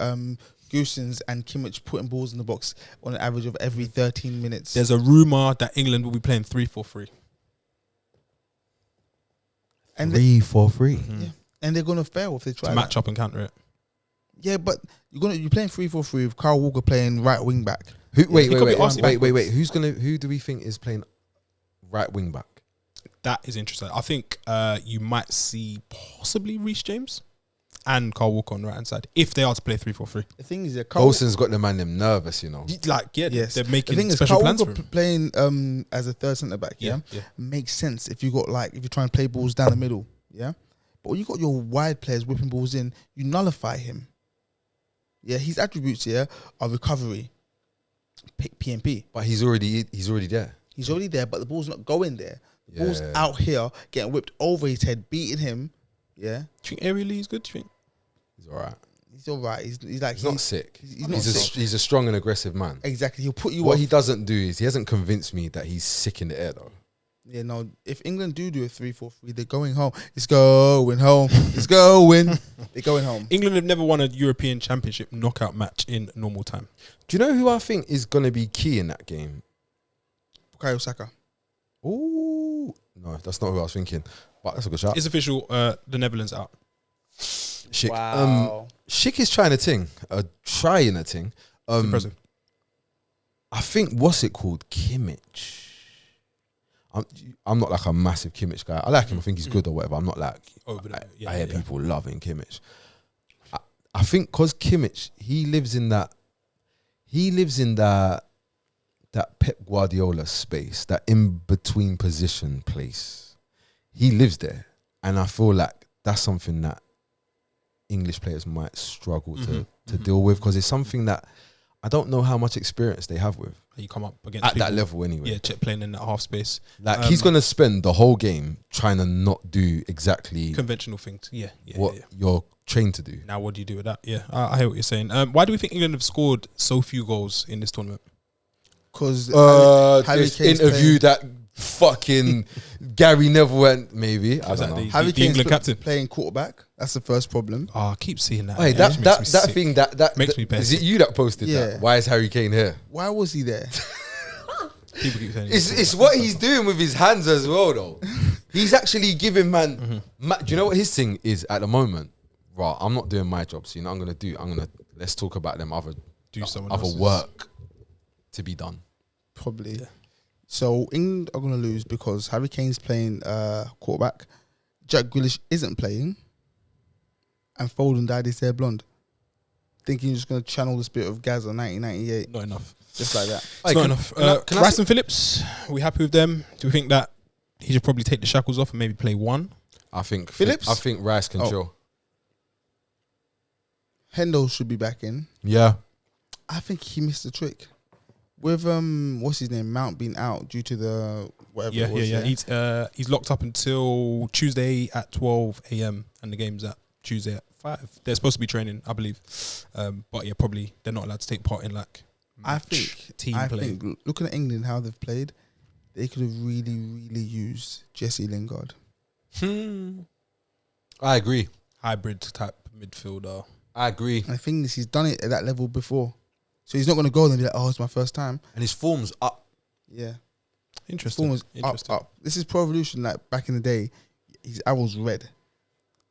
Goossens and Kimmich putting balls in the box on an average of every 13 minutes. There's a rumour that England will be playing 3-4-3. And 3-4-3. yeah. And they're gonna fail if they try To that. match up and counter it. Yeah, but you're playing 3-4-3 with Kyle Walker playing right wing back. Wait. backwards. Who do we think is playing right wing back? That is interesting. I think you might see possibly Reece James and Kyle Walker on the right hand side if they are to play 3-4-3. The thing is, Golson's got the man them nervous, you know. yes. They're The making thing is, special Kyle plans for Walker him. playing as a third centre back, yeah, makes sense if you got if you're trying to play balls down the middle, yeah. But when you got your wide players whipping balls in, you nullify him. Yeah, his attributes here are recovery, PMP. But he's already there. He's already there, but the ball's not going there. The ball's Yeah. out here, getting whipped over his head, beating him. Yeah, Do you think aerially is good? Do you think? He's all right. he's all right. He's like He's not sick. He's not sick. He's a strong and aggressive man. Exactly. He'll put you What off. he doesn't do is he hasn't convinced me that he's sick in the air though. Yeah, no. If England do a 3-4-3, they're going home. It's going home. It's going. They're going home. England have never won a European Championship knockout match in normal time. Do you know who I think is going to be key in that game? Bukayo Saka. Ooh, no, that's not who I was thinking. But that's a good shot. It's official. The Netherlands out. Schick. Wow. Schick is trying a thing. Trying a thing. Impressive. I think what's it called? Kimmich. I'm not like a massive Kimmich guy. I like him. I think he's good or whatever. I'm not like I hear people loving Kimmich. I think because Kimmich, he lives in that Pep Guardiola space, that in between position place. He lives there, and I feel like that's something that English players might struggle to deal with, because it's something that I don't know how much experience they have with. You come up against At people, that level anyway. Yeah, playing in that half space. Like he's going to spend the whole game trying to not do exactly Conventional things. Yeah. what you're trained to do. Now, what do you do with that? Yeah, I hear what you're saying. Why do we think England have scored so few goals in this tournament? Because This interview that fucking Gary Neville went, maybe. I don't know. Harry the Kane's England captain. playing quarterback. That's the first problem. Oh, I keep seeing that. Wait, Yeah, that it makes me that sick. thing that Makes me is sick. it you that posted Yeah. that? Why is Harry Kane here? Why was he there? People keep saying It's what he's doing with his hands as well, though. He's actually giving man. Do you know what his thing is at the moment? Right, I'm not doing my job, so you know what I'm gonna let's talk about them other someone other else's. work to be done. Probably. So England are going to lose because Harry Kane's playing quarterback. Jack Grealish isn't playing. And Foden dyed his hair blonde. Thinking he's just going to channel the spirit of Gaza 1998. Not enough. Just like that. It's Hey, not can- enough. can I Rice say- and Phillips, are we happy with them? Do we think that he should probably take the shackles off and maybe play one? I think Phillips? I think Rice can Oh. chill. Hendo should be back in. Yeah. I think he missed the trick. With what's his name? Mount being out due to the whatever Yeah, it was. He's locked up until Tuesday at 12 a.m. and the game's at Tuesday at 5. They're supposed to be training, I believe. But yeah, probably they're not allowed to take part in like I match think team I play. think looking at England how they've played, they could have really, really used Jesse Lingard. I agree. Hybrid type midfielder. I agree. And the thing is, he's done it at that level before, so he's not going to go there and be like, "Oh, it's my first time." And his form's up. Yeah, Interesting. form was Interesting. up. This is Pro Evolution. Like back in the day, his arrows red,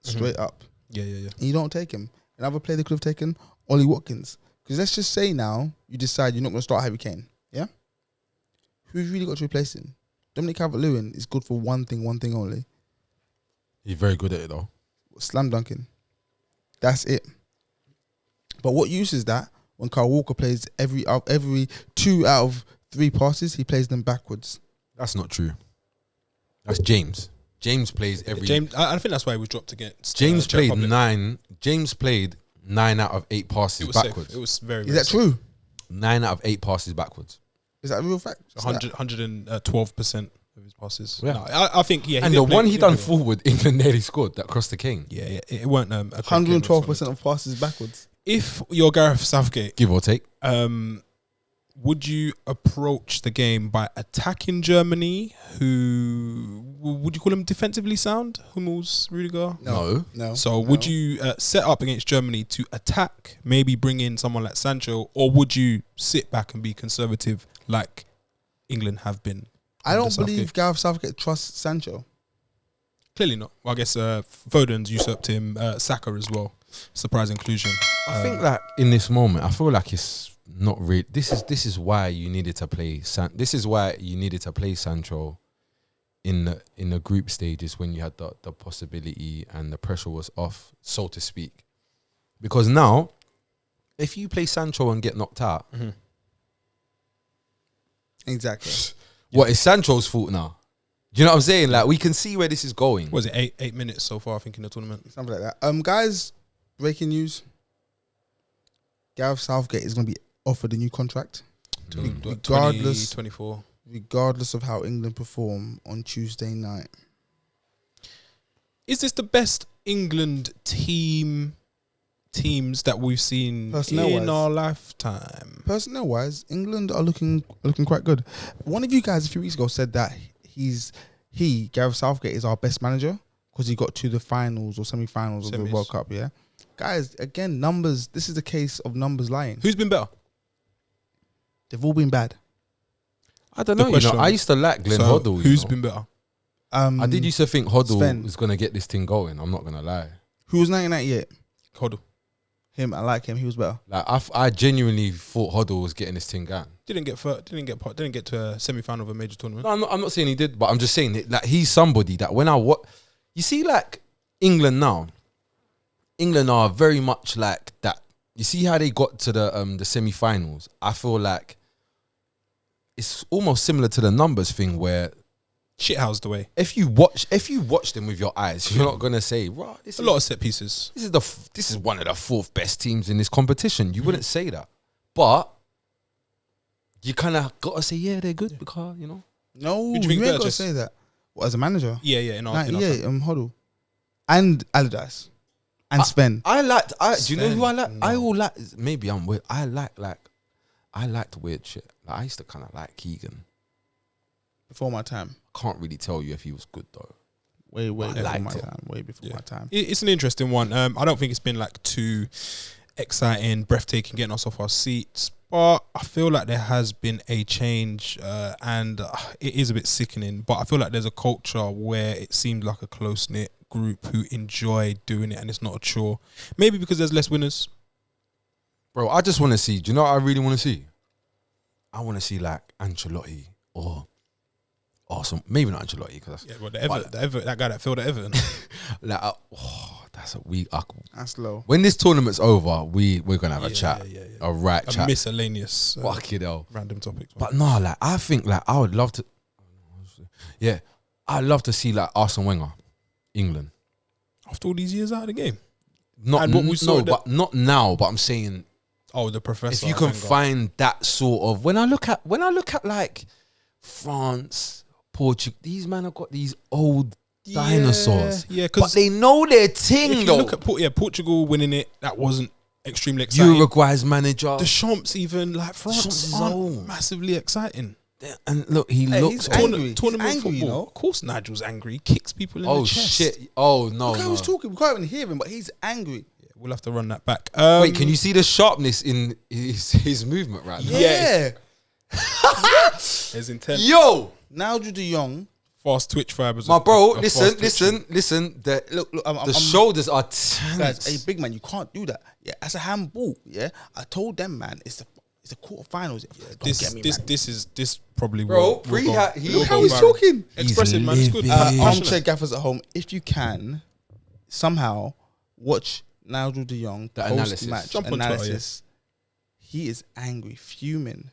straight up. Yeah. And you don't take him. Another player they could have taken, Ollie Watkins. Because let's just say now you decide you're not going to start Harry Kane. Yeah, who's really got to replace him? Dominic Calvert-Lewin is good for one thing only: He's very good at it though. slam dunking. That's it. But what use is that when Kyle Walker plays every 2 out of 3 passes, he plays them backwards. That's not true. That's James. James plays every. James, I think that's why he was dropped against James Czech played Republic. 9. James played 9 out of 8 passes It was backwards. safe. It was very. Is very that true? 9 out of 8 passes backwards. Is that a real fact? 112% of his passes. Yeah. No, I think yeah. And the one he done forward, England nearly scored that crossed the Kane. Yeah, it weren't a great game, it was 112% of passes backwards. if you're Gareth Southgate, Give or take. would you approach the game by attacking Germany, who would you call them defensively sound? Hummels, Rudiger? No. So would you set up against Germany to attack, maybe bring in someone like Sancho, or would you sit back and be conservative like England have been? I don't believe Gareth Southgate trusts Sancho. Clearly not. Well, I guess Foden's usurped him, Saka as well. Surprise inclusion. I think like in this moment, I feel like it's not really. This is why you needed to play. This is why you needed to play Sancho in the group stages when you had the possibility and the pressure was off, so to speak. Because now, if you play Sancho and get knocked out, Exactly. what is Sancho's fault now? Do you know what I'm saying? Like, we can see where this is going. Was it 8 minutes so far, I think, in the tournament? Something like that. Guys, breaking news. Gareth Southgate is going to be offered a new contract. Regardless, 24. regardless of how England perform on Tuesday night. Is this the best England teams that we've seen in our lifetime? Personnel-wise, England are looking quite good. One of you guys a few weeks ago said that Gareth Southgate is our best manager because he got to the finals or semi-finals of the World Cup, yeah? Guys, again, numbers, this is a case of numbers lying. Who's been better? They've all been bad. I don't know. I used to like Glenn Hoddle. Who's been better? I did used to think Hoddle Sven was going to get this thing going. I'm not going to lie. Who was 1998? Hoddle. Him, I like him. He was better. Like I genuinely thought Hoddle was getting this thing going. Didn't get to a semi-final of a major tournament. No, I'm not saying he did, but I'm just saying that, like, he's somebody that when you see, like, England now. England are very much like that. You see how they got to the semi-finals? I feel like it's almost similar to the numbers thing where Shithouse the way. if you watch them with your eyes, you're not gonna say, "Right, this A lot of set pieces. this is one of the fourth best teams in this competition." You wouldn't say that, but you kind of gotta say, "Yeah, they're good," because No, Who do you you think ain't better, got to Jess? say that. What, as a manager? Yeah, in our time. Hoddle. And Allardyce. And Sven. Do you know who I like? No. I all like. Maybe I'm weird. I liked weird shit. Like, I used to kind of like Keegan. Before my time. Can't really tell you if he was good though. Way before my liked it. time. Way before my time. It's an interesting one. I don't think it's been like too exciting, breathtaking, getting us off our seats. But I feel like there has been a change, and it is a bit sickening. But I feel like there's a culture where it seemed like a close-knit group who enjoy doing it, and it's not a chore. Maybe because there's less winners. Bro, I just want to see. Do you know what I really want to see? I want to see like Ancelotti or some, maybe not Ancelotti because Yeah, but that guy that failed at Everton. like that's a week. That's low. When this tournament's over, we're gonna have a chat, a right A chat. miscellaneous Fuck it hell. random topics. But no, like I think like I would love to. Yeah, I'd love to see like Arsene Wenger, England. After all these years out of the game. Not And what we saw but not now. But I'm saying Oh, the professor. if you can Wenger. find that sort of when I look at like France, Portugal, these men have got these old dinosaurs. Yeah, But because they know their if thing you though. look at Portugal winning it, that wasn't extremely exciting. Uruguay's manager. The Champs even like France Champs is aren't old. massively exciting. And look, he looks he's angry. Tournament He's angry, football. you know? Of course, Nigel's angry. He kicks people in oh the chest. shit. Oh no. Look how no. he's talking. We can't even hear him, but he's angry. Yeah, we'll have to run that back. Wait, can you see the sharpness in his movement right now? Yeah. There's intent. Yo, Nigel de Jong. Fast twitch fibers. my bro, are listen. fast twitching. Look, I'm Shoulders are guys, hey, tense. big man, you can't do that. Yeah, as a handball. Yeah, I told them, man, it's the quarterfinals. Yeah, don't get me, man. This probably Bro, will pre- go- he- will look go How he's viral. talking. Expressive, man. It's good. living. Armchair Gaffers at home. If you can, somehow watch Nigel de Jong The analysis. post-match Jump on Twitter, analysis. He is angry, fuming.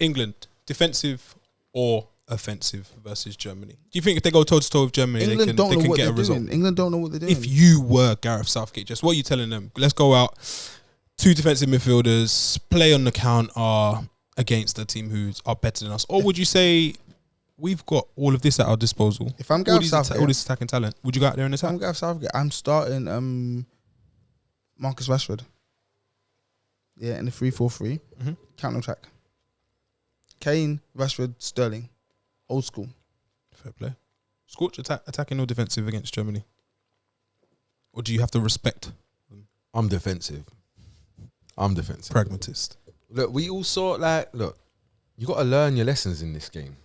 England, defensive or offensive versus Germany? Do you think if they go toe to toe with Germany, England they don't know can what get they're a result? doing. England don't know what they're doing. If you were Gareth Southgate, just what are you telling them? Let's go out. 2 defensive midfielders, play on the counter against a team who are better than us, or would you say we've got all of this at our disposal? If I'm all Gareth these Southgate, all this attacking talent, would you go out there and if I'm attack? Gareth Southgate, I'm starting Marcus Rashford. Yeah, in the 3-4-3 Mhm. counter attack. Kane, Rashford, Sterling. Old school. Fair play. Scorch attacking or defensive against Germany? Or do you have to respect them? I'm defensive. Pragmatist. Look, we all saw look, you got to learn your lessons in this game.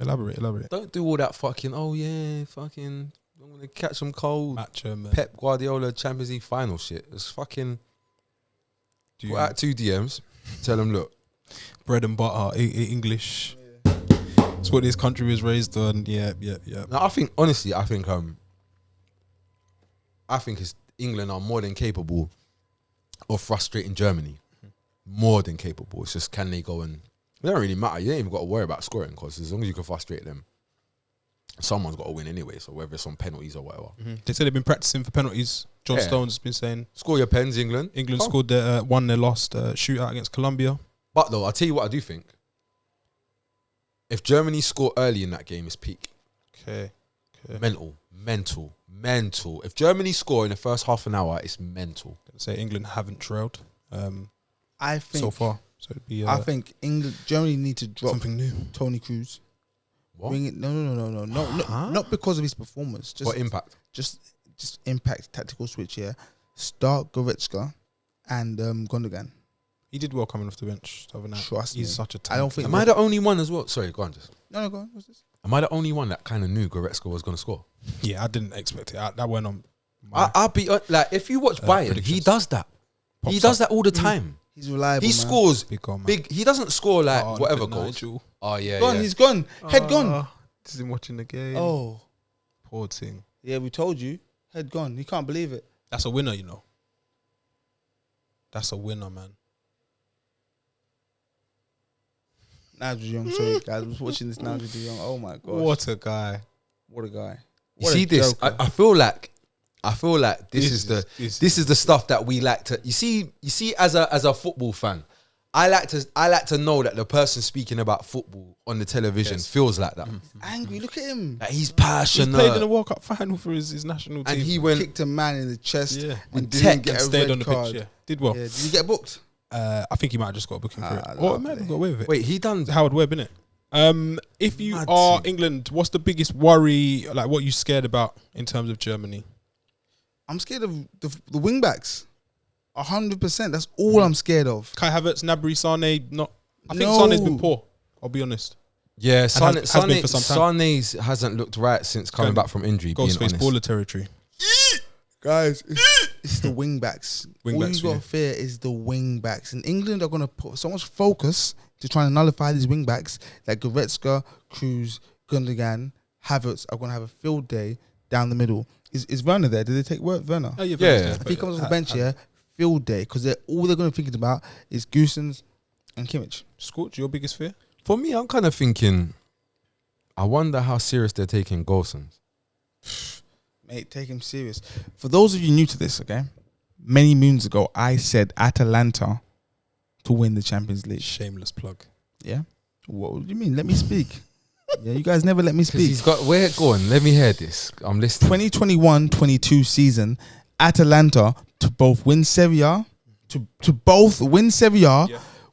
Elaborate. Don't do all that fucking. I'm gonna catch some cold. Matcha, man. Pep Guardiola Champions League final shit. It's fucking. Put out 2 DMs. Tell them, look, bread and butter, English. It's what this country was raised on. Yeah. No, I think honestly, I think it's England are more than capable of frustrating Germany. More than capable. It's just, can they go and... It don't really matter. You ain't even got to worry about scoring, because as long as you can frustrate them, someone's got to win anyway. So whether it's on penalties or whatever. They said they've been practicing for penalties. John Stones has been saying... Score your pens, England. England scored their won their last shootout against Colombia. But though, I'll tell you what I do think. If Germany score early in that game, it's peak. Okay. Mental. If Germany score in the first half an hour, it's mental. Say England haven't trailed. I think so far. So it'd be, I think Germany need to drop something new. Tony Cruz. What? Bring it. No. Not because of his performance. Just what impact? Just impact. Tactical switch here. Start Goretzka and Gundogan. He did well coming off the bench the other night. Trust He's me. such a tank. I don't think. Am I the only one as well? Sorry, go on. No, go on. What's this? Am I the only one that kind of knew Goretzka was going to score? Yeah, I didn't expect it. That went on. I'll be if you watch Bayern, he does that. He does that all the time. He's reliable. He scores big. He doesn't score whatever goals. Nigel. Oh yeah, gone. He's gone. Head gone. Is him watching the game? Oh, poor thing. Yeah, we told you. Head gone. You can't believe it. That's a winner, you know. That's a winner, man. Nigel Young, sorry guys, I was watching this Nigel Young. Oh my god, what a guy! What a guy! You see this? I feel like this is the stuff that we like to. You see, as a football fan, I like to know that the person speaking about football on the television feels like that. Angry. Look at him. Like he's passionate. He played in the World Cup final for his national team, and he went kicked a man in the chest and didn't get a stayed red on the card. pitch. Yeah, did well. Yeah. Did he get booked? I think he might have just got a booking for it. Or might have got away with it. Wait, he done Howard Webb, innit? If you are England, what's the biggest worry? Like, what are you scared about in terms of Germany? I'm scared of the wing backs. 100%. That's all I'm scared of. Kai Havertz, Gnabry, Sane. I think Sane's been poor. I'll be honest. Yeah, Sane has been for some time. Sane's hasn't looked right since coming back from injury. Ghostface baller territory. Guys, it's the wing backs. All you got to fear is the wing backs. And England are going to put so much focus to try and nullify these wing backs that Goretzka, Cruz, Gundogan, Havertz are going to have a field day down the middle. Is Werner there? Did they take Werner? Oh, yeah. If he comes off the bench here, field day, because all they're going to think about is Goossens and Kimmich. Scorch, your biggest fear? For me, I'm kind of thinking, I wonder how serious they're taking Goossens. Mate, take him serious. For those of you new to this, okay, many moons ago, I said Atalanta to win the Champions League. Shameless plug. Yeah? What do you mean? Let me speak. Yeah, you guys never let me speak. He's got, go on, let me hear this. I'm listening. 2021-22 season, Atalanta to both win Serie A, to both win Serie A,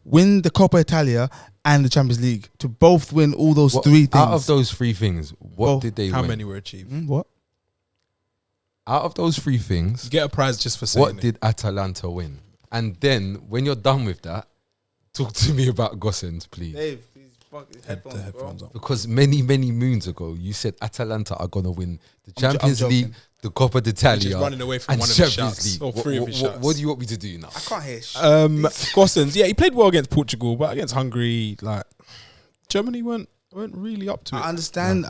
win the Coppa Italia, and the Champions League. To both win all those 3 things. Out of those 3 things, what did they win? How many were achieved? What? Out of those 3 things, you get a prize just for saying what did Atalanta win? And then, when you're done with that, talk to me about Goossens, please. Dave, please fuck his headphones on. Because many moons ago, you said Atalanta are going to win the Champions League, the Coppa d'Italia, just running away from and one of the Champions shouts. League. Or 3 of his shouts. What do you want me to do now? I can't hear shit. Goossens, he played well against Portugal, but against Hungary, Germany weren't really up to it. I understand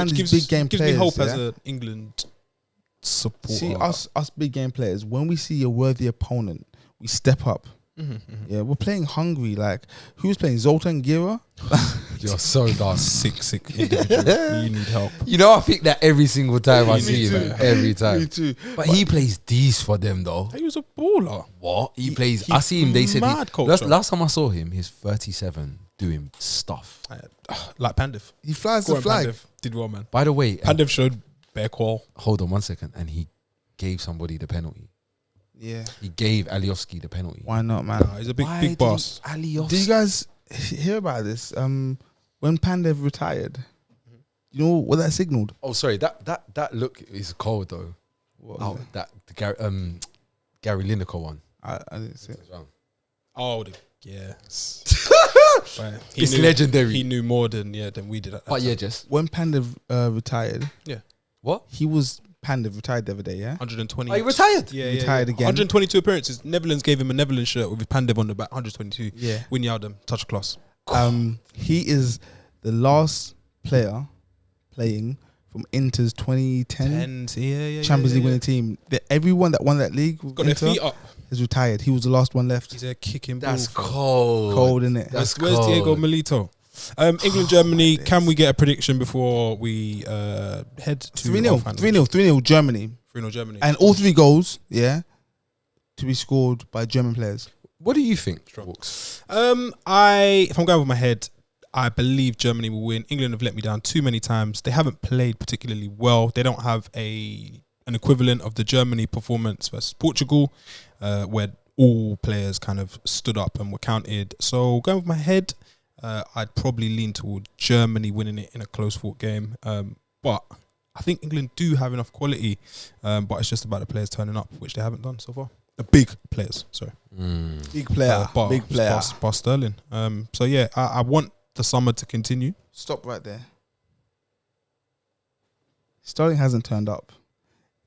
Which these big game gives players. Me hope as an England supporter. See, us big game players, when we see a worthy opponent, we step up. Yeah, we're playing Hungary. Who's playing? Zoltan Gira? You're so done. Sick individual. You need help. You know, I think that every single time I see him. Every time. Me too. But he plays these for them, though. He was a baller. What? He plays... I see him, they said... culture. Last time I saw him, he's 37, doing stuff. Like Pandev. He flies the flag. Pandev did well, man. By the way... Pandev showed bare qual. Hold on 1 second. And he gave somebody the penalty. Yeah. He gave Alioski the penalty. Why not, man? He's a big boss. Alioski. Do you guys... hear about this. When Pandev retired, you know what that signaled? Oh, sorry. That look is cold though. What Oh, was it? that the Gary Lineker one. I didn't see it. Oh, yes. Right. It's legendary. He knew more than we did. At that But yeah, time. just When Pandev retired, what? Pandev retired the other day, yeah? 120. Oh, he retired. Yeah, Retired again. 122 appearances. Netherlands gave him a Netherlands shirt with his Pandev on the back. 122. Yeah. Wijnaldum, touch of class. He is the last player playing from Inter's 2010 Champions League winning team. Everyone that won that league with Got Inter their feet up. is retired. He was the last one left. He's there kicking That's ball. cold. Cold, innit? That's Where's cold. Diego Milito? England, Germany. Can we get a prediction before we head to 3-0. 3-0 Germany. 3-0 Germany. And all 3 goals, to be scored by German players. What do you think? Strong. Walks? If I'm going with my head, I believe Germany will win. England have let me down too many times. They haven't played particularly well. They don't have an equivalent of the Germany performance versus Portugal, where all players kind of stood up and were counted. So going with my head, I'd probably lean toward Germany winning it in a close-fought game. But I think England do have enough quality, but it's just about the players turning up, which they haven't done so far. The big players, sorry. Big player. Big player. Bar Sterling. So yeah, I want the summer to continue. Stop right there. Sterling hasn't turned up.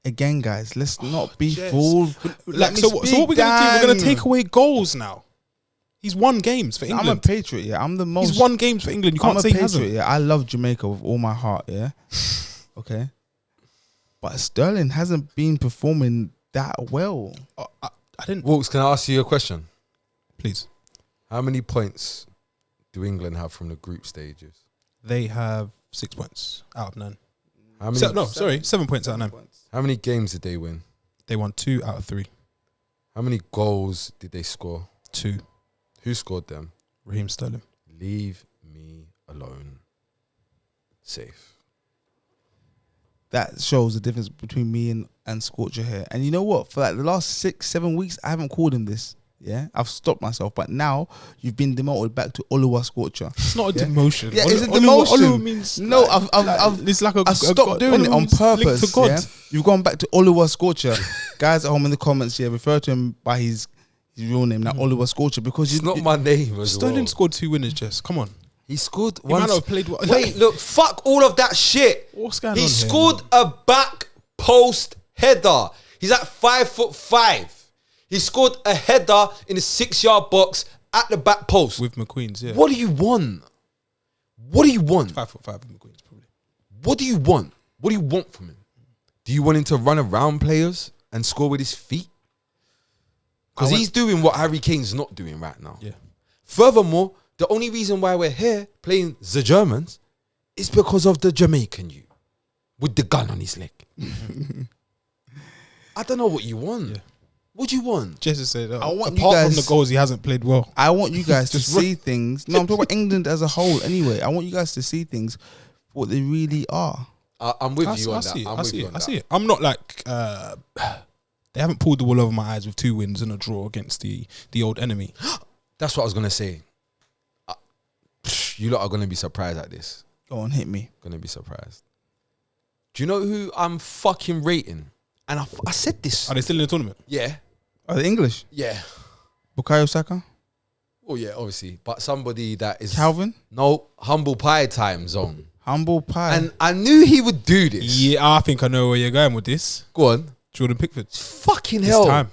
Again, guys, let's not be Jez. fooled. So what we're going to do? We're going to take away goals now. He's won games for I'm a England. patriot, yeah. I'm the most. He's won games for England. You I'm can't a say he patriot, hasn't. yeah. I love Jamaica with all my heart, yeah. Okay. But Sterling hasn't been performing that well. I didn't. Walks, can I ask you a question? Please. How many points do England have from the group stages? They have 6 points out of 9. How many? 7 points out of 9. How many games did they win? They won 2 out of 3. How many goals did they score? 2. Who scored them? Raheem Sterling. Leave me alone. Safe. That shows the difference between me and Scorcher here. And you know what? For like the last 6-7 weeks, I haven't called him this. Yeah, I've stopped myself. But now you've been demoted back to Oluwa Scorcher. It's not a demotion. Yeah, it's a demotion. Olu means No, it's like I've stopped doing it on purpose. To God. Yeah? You've gone back to Oluwa Scorcher. Guys at home in the comments here, refer to him by his real name, now Oluwa Scorcher, because It's not my name as Sterling well. scored 2 winners, Jess. Come on. He scored He might one. not have played well. Wait, look, fuck all of that shit. What's going on He here, scored man? a back post header. He's at 5'5". He scored a header in the 6-yard box at the back post. With McQueen's, yeah. What do you want? What do you want? 5'5" with McQueen's, probably. What do you want? What do you want from him? Do you want him to run around players and score with his feet? Because he's doing what Harry Kane's not doing right now. Yeah. Furthermore, the only reason why we're here playing the Germans is because of the Jamaican you with the gun on his leg. I don't know what you want. Yeah. What do you want? Jesse said, I want you apart guys- from the goals, he hasn't played well. I want you guys to Just see things. No, I'm talking about England as a whole anyway. I want you guys to see things for what they really are. I'm with you on I that. see it. I'm I with see you it. on I that. see it. I'm not like they haven't pulled the wool over my eyes with 2 wins and a draw against the old enemy. That's what I was going to say. You lot are going to be surprised at this. Go on, hit me. Going to be surprised. Do you know who I'm fucking rating? And I said this. Are they still in the tournament? Yeah. Are they English? Yeah. Bukayo Saka? Oh, yeah, obviously. But somebody that is... Calvin? No, humble pie time zone. Humble pie. And I knew he would do this. Yeah, I think I know where you're going with this. Go on. Jordan Pickford. Fucking It's hell. time.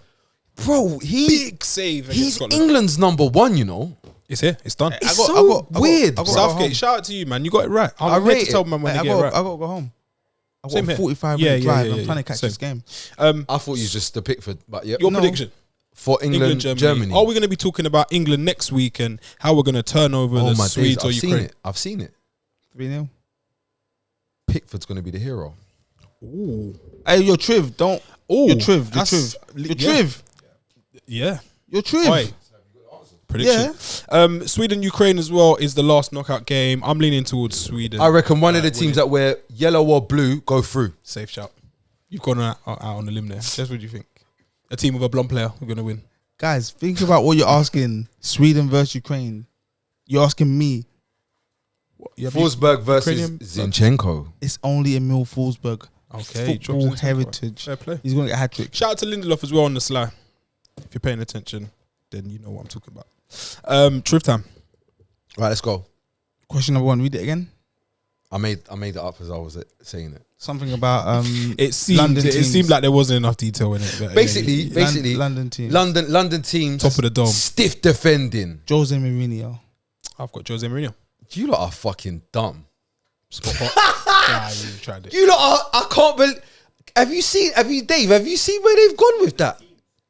Bro, Big save against he's Scotland. England's number 1, you know. It's here. It's done. It's I so got- weird. I got- Southgate, shout out to you, man. You got it right. I I'm here rate to tell it. my man I to get it right. got to go home. I Same got a here. 45 Yeah, minute yeah, drive. yeah, I'm trying to catch Same. this game. I thought you was just the Pickford, but yeah. Your No. prediction. For England, Germany. Are we going to be talking about England next week and how we're going to turn over Oh the my days, Swedes or I've seen Ukraine? it. I've seen it. 3-0. Pickford's going to be the hero. Ooh. Hey, your Triv, don't. Ooh. Your Triv, your That's- Triv. Your yeah. Triv. Yeah. Your Triv. Oi. Prediction. Sweden Ukraine as well is the last knockout game. I'm leaning towards Sweden. I reckon one of the teams that wear yellow or blue go through. Safe shout. You've gone out on the limb there. That's what you think. A team with a blonde player, we're going to win. Guys, think about what you're asking. Sweden versus Ukraine. You're asking me. Forsberg versus Ukrainian- Zinchenko. It's only Emil Forsberg. Okay, Football heritage. Fair play. He's going to get a hat trick. Shout out to Lindelof as well on the sly. If you're paying attention, then you know what I'm talking about. Truth time. Right, let's go. Question number 1. Read it again. I made it up as I was saying it. Something about It seemed like there wasn't enough detail in it. But Basically, London team. London team top of the dome. stiff defending. Jose Mourinho. I've got Jose Mourinho. You lot are fucking dumb. Spot on. You tried it. You lot are. I can't believe. Have you seen where they've gone with that?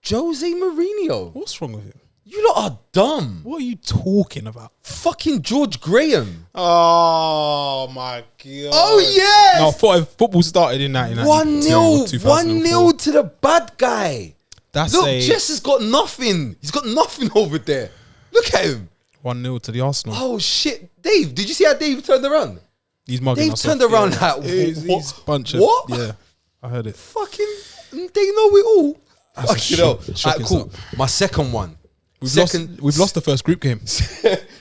Jose Mourinho. What's wrong with him? You lot are dumb. What are you talking about? Fucking George Graham. Oh my god! Oh yeah. No, football started in 1992. 1-0 to the bad guy. That's Look, Jess has got nothing. He's got nothing over there. Look at him. 1-0 to the Arsenal. Oh shit, Dave! Did you see how Dave turned around? He's mugging Dave us turned off. around Yeah. like He's bunch of what? Yeah, I heard it. Fucking, they know it all. That's a Fucking hell. shocking Alright, cool. start. My second one. We've lost the first group game.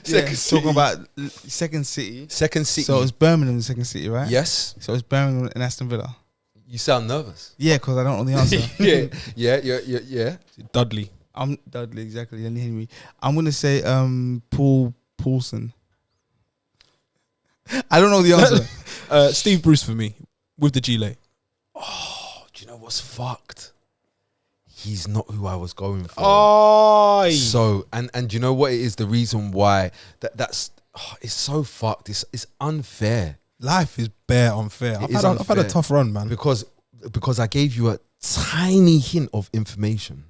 Talking about second city. Second City. So it's Birmingham, the second city, right? Yes. So it's Birmingham and Aston Villa. You sound nervous. Yeah, because I don't know the answer. Yeah. Dudley. I'm Dudley, exactly. And Henry. I'm gonna say Paulson. I don't know the answer. Steve Bruce for me with the Gile. Oh, do you know what's fucked? He's not who I was going for. Oh, So and you know what it is? The reason why that's it's so fucked. It's unfair life is bare unfair. I've had a unfair. tough run, man. because I gave you a tiny hint of information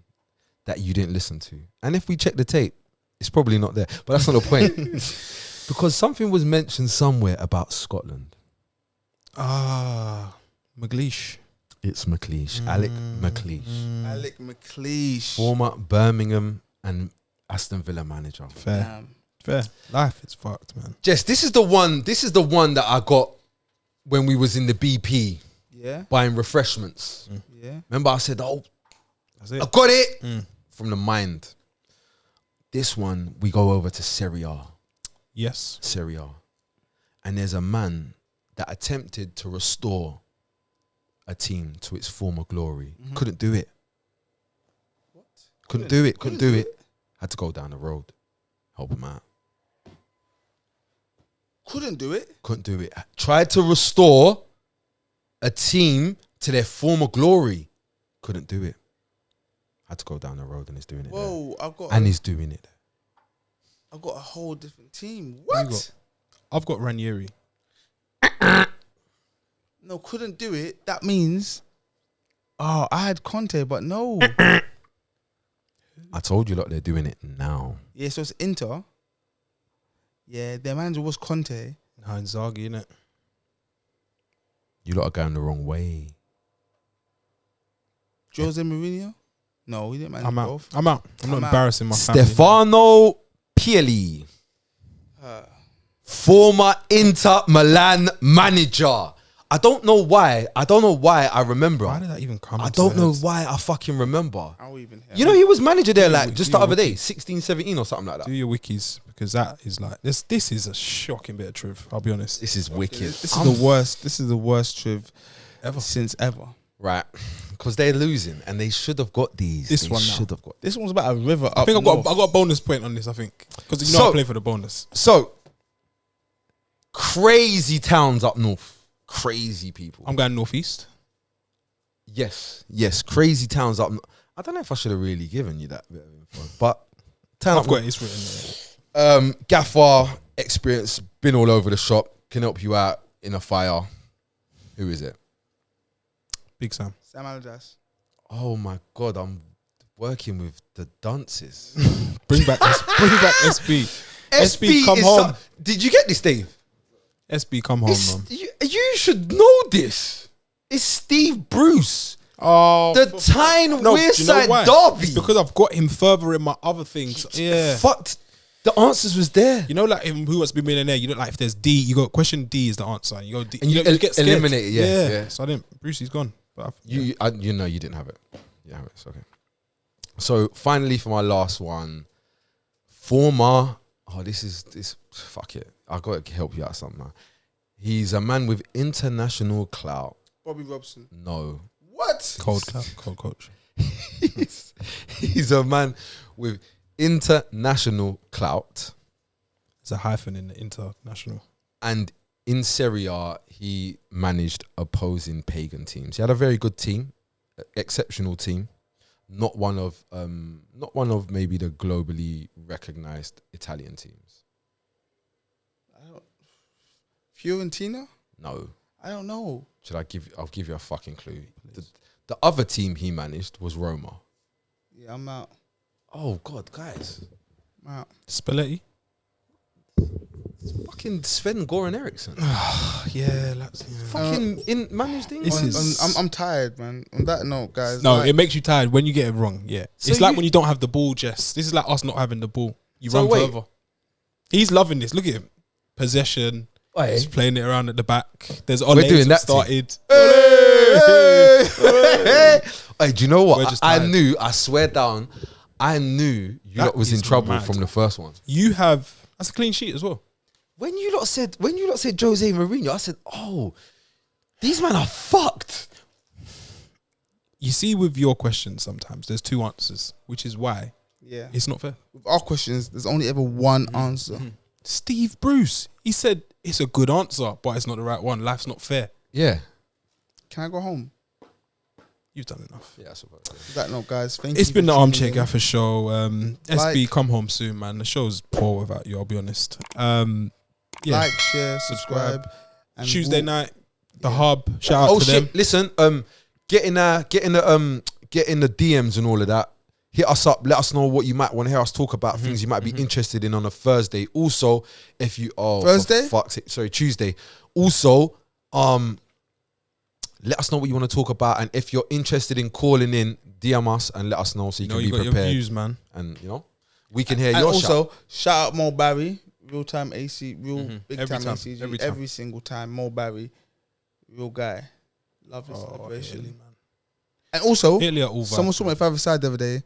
that you didn't listen to, and if we check the tape, it's probably not there. But that's not the point. Because something was mentioned somewhere about Scotland. McLeish. It's McLeish, Alec McLeish, Alec McLeish. former Birmingham and Aston Villa manager. Fair. Life is fucked, man. Jess, this is the one that I got when we was in the BP Yeah. buying refreshments. Yeah. Remember I said, "Oh, That's it. I got it from the mind." This one we go over to Serie A. Yes. Serie A. And there's a man that attempted to restore a team to its former glory. Couldn't do it. What? Couldn't do it. Had to go down the road. Help him out. Couldn't do it. Couldn't do it. Tried to restore a team to their former glory. Couldn't do it. Had to go down the road and he's doing it there. Whoa, And he's doing it. I've got a whole different team. What you What? got? I've got Ranieri. No, couldn't do it. That means, I had Conte, but no. I told you, look, they're doing it now. Yeah, so it's Inter. Yeah, their manager was Conte. Inzaghi, innit? You lot are going the wrong way. Jose Mourinho? No, he didn't manage I'm out. both. I'm not I'm out. embarrassing my family. Stefano Pioli, former Inter Milan manager. I don't know why I remember. Why did that even come? I into don't my know head? why I fucking remember. How even here? You know, he was manager there like Do just the your other day, wiki. 16, 17 or something like Do that. your wikis, because that is like this. This is a shocking bit of truth. I'll be honest. This is wicked. This is the worst. This is the worst truth since ever. Right. Because they're losing and they should have got these. This They one now. should have got. This one's about a river up I think I north. got a bonus point on this. I think because you know I play for the bonus. So, crazy towns up north. Crazy people. I'm going northeast. Yes, crazy towns up. I don't know if I should have really given you that bit of info, but town I've up got it. It's written there. Gaffer experience, been all over the shop, can help you out in a fire. Who is it? Big Sam. Sam Allardyce. Oh my God, I'm working with the dunces. Bring back SB. SB, come is home. Did you get this, Dave? SB, come home, man. You should know this. It's Steve Bruce. Oh, The Tyne do you know Wearside why? Derby. It's because I've got him further in my other things. Yeah. Fucked. The answers was there. You know, like in Who Wants to Be a Millionaire, you know, like if there's D, you go question D is the answer. You go D, And you get scared. eliminate it, yeah. So I didn't. Brucey's gone. But You know you didn't have it. You have it. It's okay. So finally for my last one, former Oh, this. Fuck it. I got to help you out somehow. He's a man with international clout. Bobby Robson. No. What? Cold coach. He's a man with international clout. There's a hyphen in the international. And in Serie A, he managed opposing pagan teams. He had a very good team, exceptional team. Not one of maybe the globally recognized Italian teams. Fiorentina? No. I don't know. I'll give you a fucking clue. The other team he managed was Roma. Yeah, I'm out. Oh God, guys. I'm out. Spalletti? Fucking Sven-Goran Eriksson. Yeah, Fucking in managed England. I'm tired, man. On that note, guys. No, like, it makes you tired when you get it wrong. Yeah, So it's like you- when you don't have the ball. Jess, this is like us not having the ball. You So run wait. further. He's loving this. Look at him. Possession. He's playing it around at the back. There's Ole doing that started. Hey, do you know We're what? just I tired. knew. I swear down. I knew you That lot was in is trouble mad. from the first one. You have that's a clean sheet as well. When you lot said Jose Mourinho, I said, oh, these men are fucked. You see, with your questions, sometimes there's two answers, which is why yeah. it's not fair. With our questions, there's only ever one answer. Steve Bruce, he said it's a good answer, but it's not the right one. Life's not fair. Yeah. Can I go home? You've done enough. Yeah, I suppose. On that note, guys, thank you. It's been for the tuning Armchair in. Gaffer show. SB, Like- come home soon, man. The show's poor without you, I'll be honest. Yeah. Like, share, subscribe. And Tuesday we'll- night, the hub. Shout out Oh to shit! them. Listen, get in the DMs and all of that. Hit us up. Let us know what you might want to hear us talk about. Things you might be interested in on a Thursday. Also, if you Thursday? for fuck's sake, sorry, Tuesday. Also, let us know what you want to talk about, and if you're interested in calling in, DM us and let us know so you No, can you be got your prepared. views, man. And we can hear And your also, shout out Mo Barry, real time AC, real big Every time time, ACG, every time. every single time. Mo Barry, real guy. Love his celebration. Italy, man. And also, Italy are all someone vibes, saw man. my father's side the other day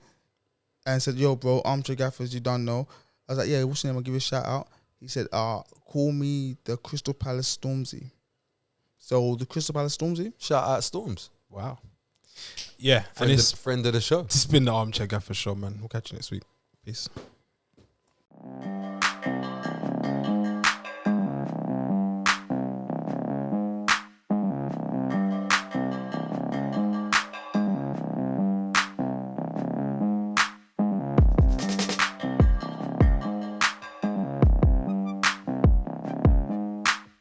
and said, "Yo, bro, Armchair Gaffers, you don't know." I was like, "Yeah, what's your name? I'll give you a shout out." He said, "Call me the Crystal Palace Stormzy." So the Crystal Palace Stormzy. shout out Storms, Wow. Yeah, and friend of the show. it's been the Armchair Gaffer show, man. We'll catch you next week. Peace.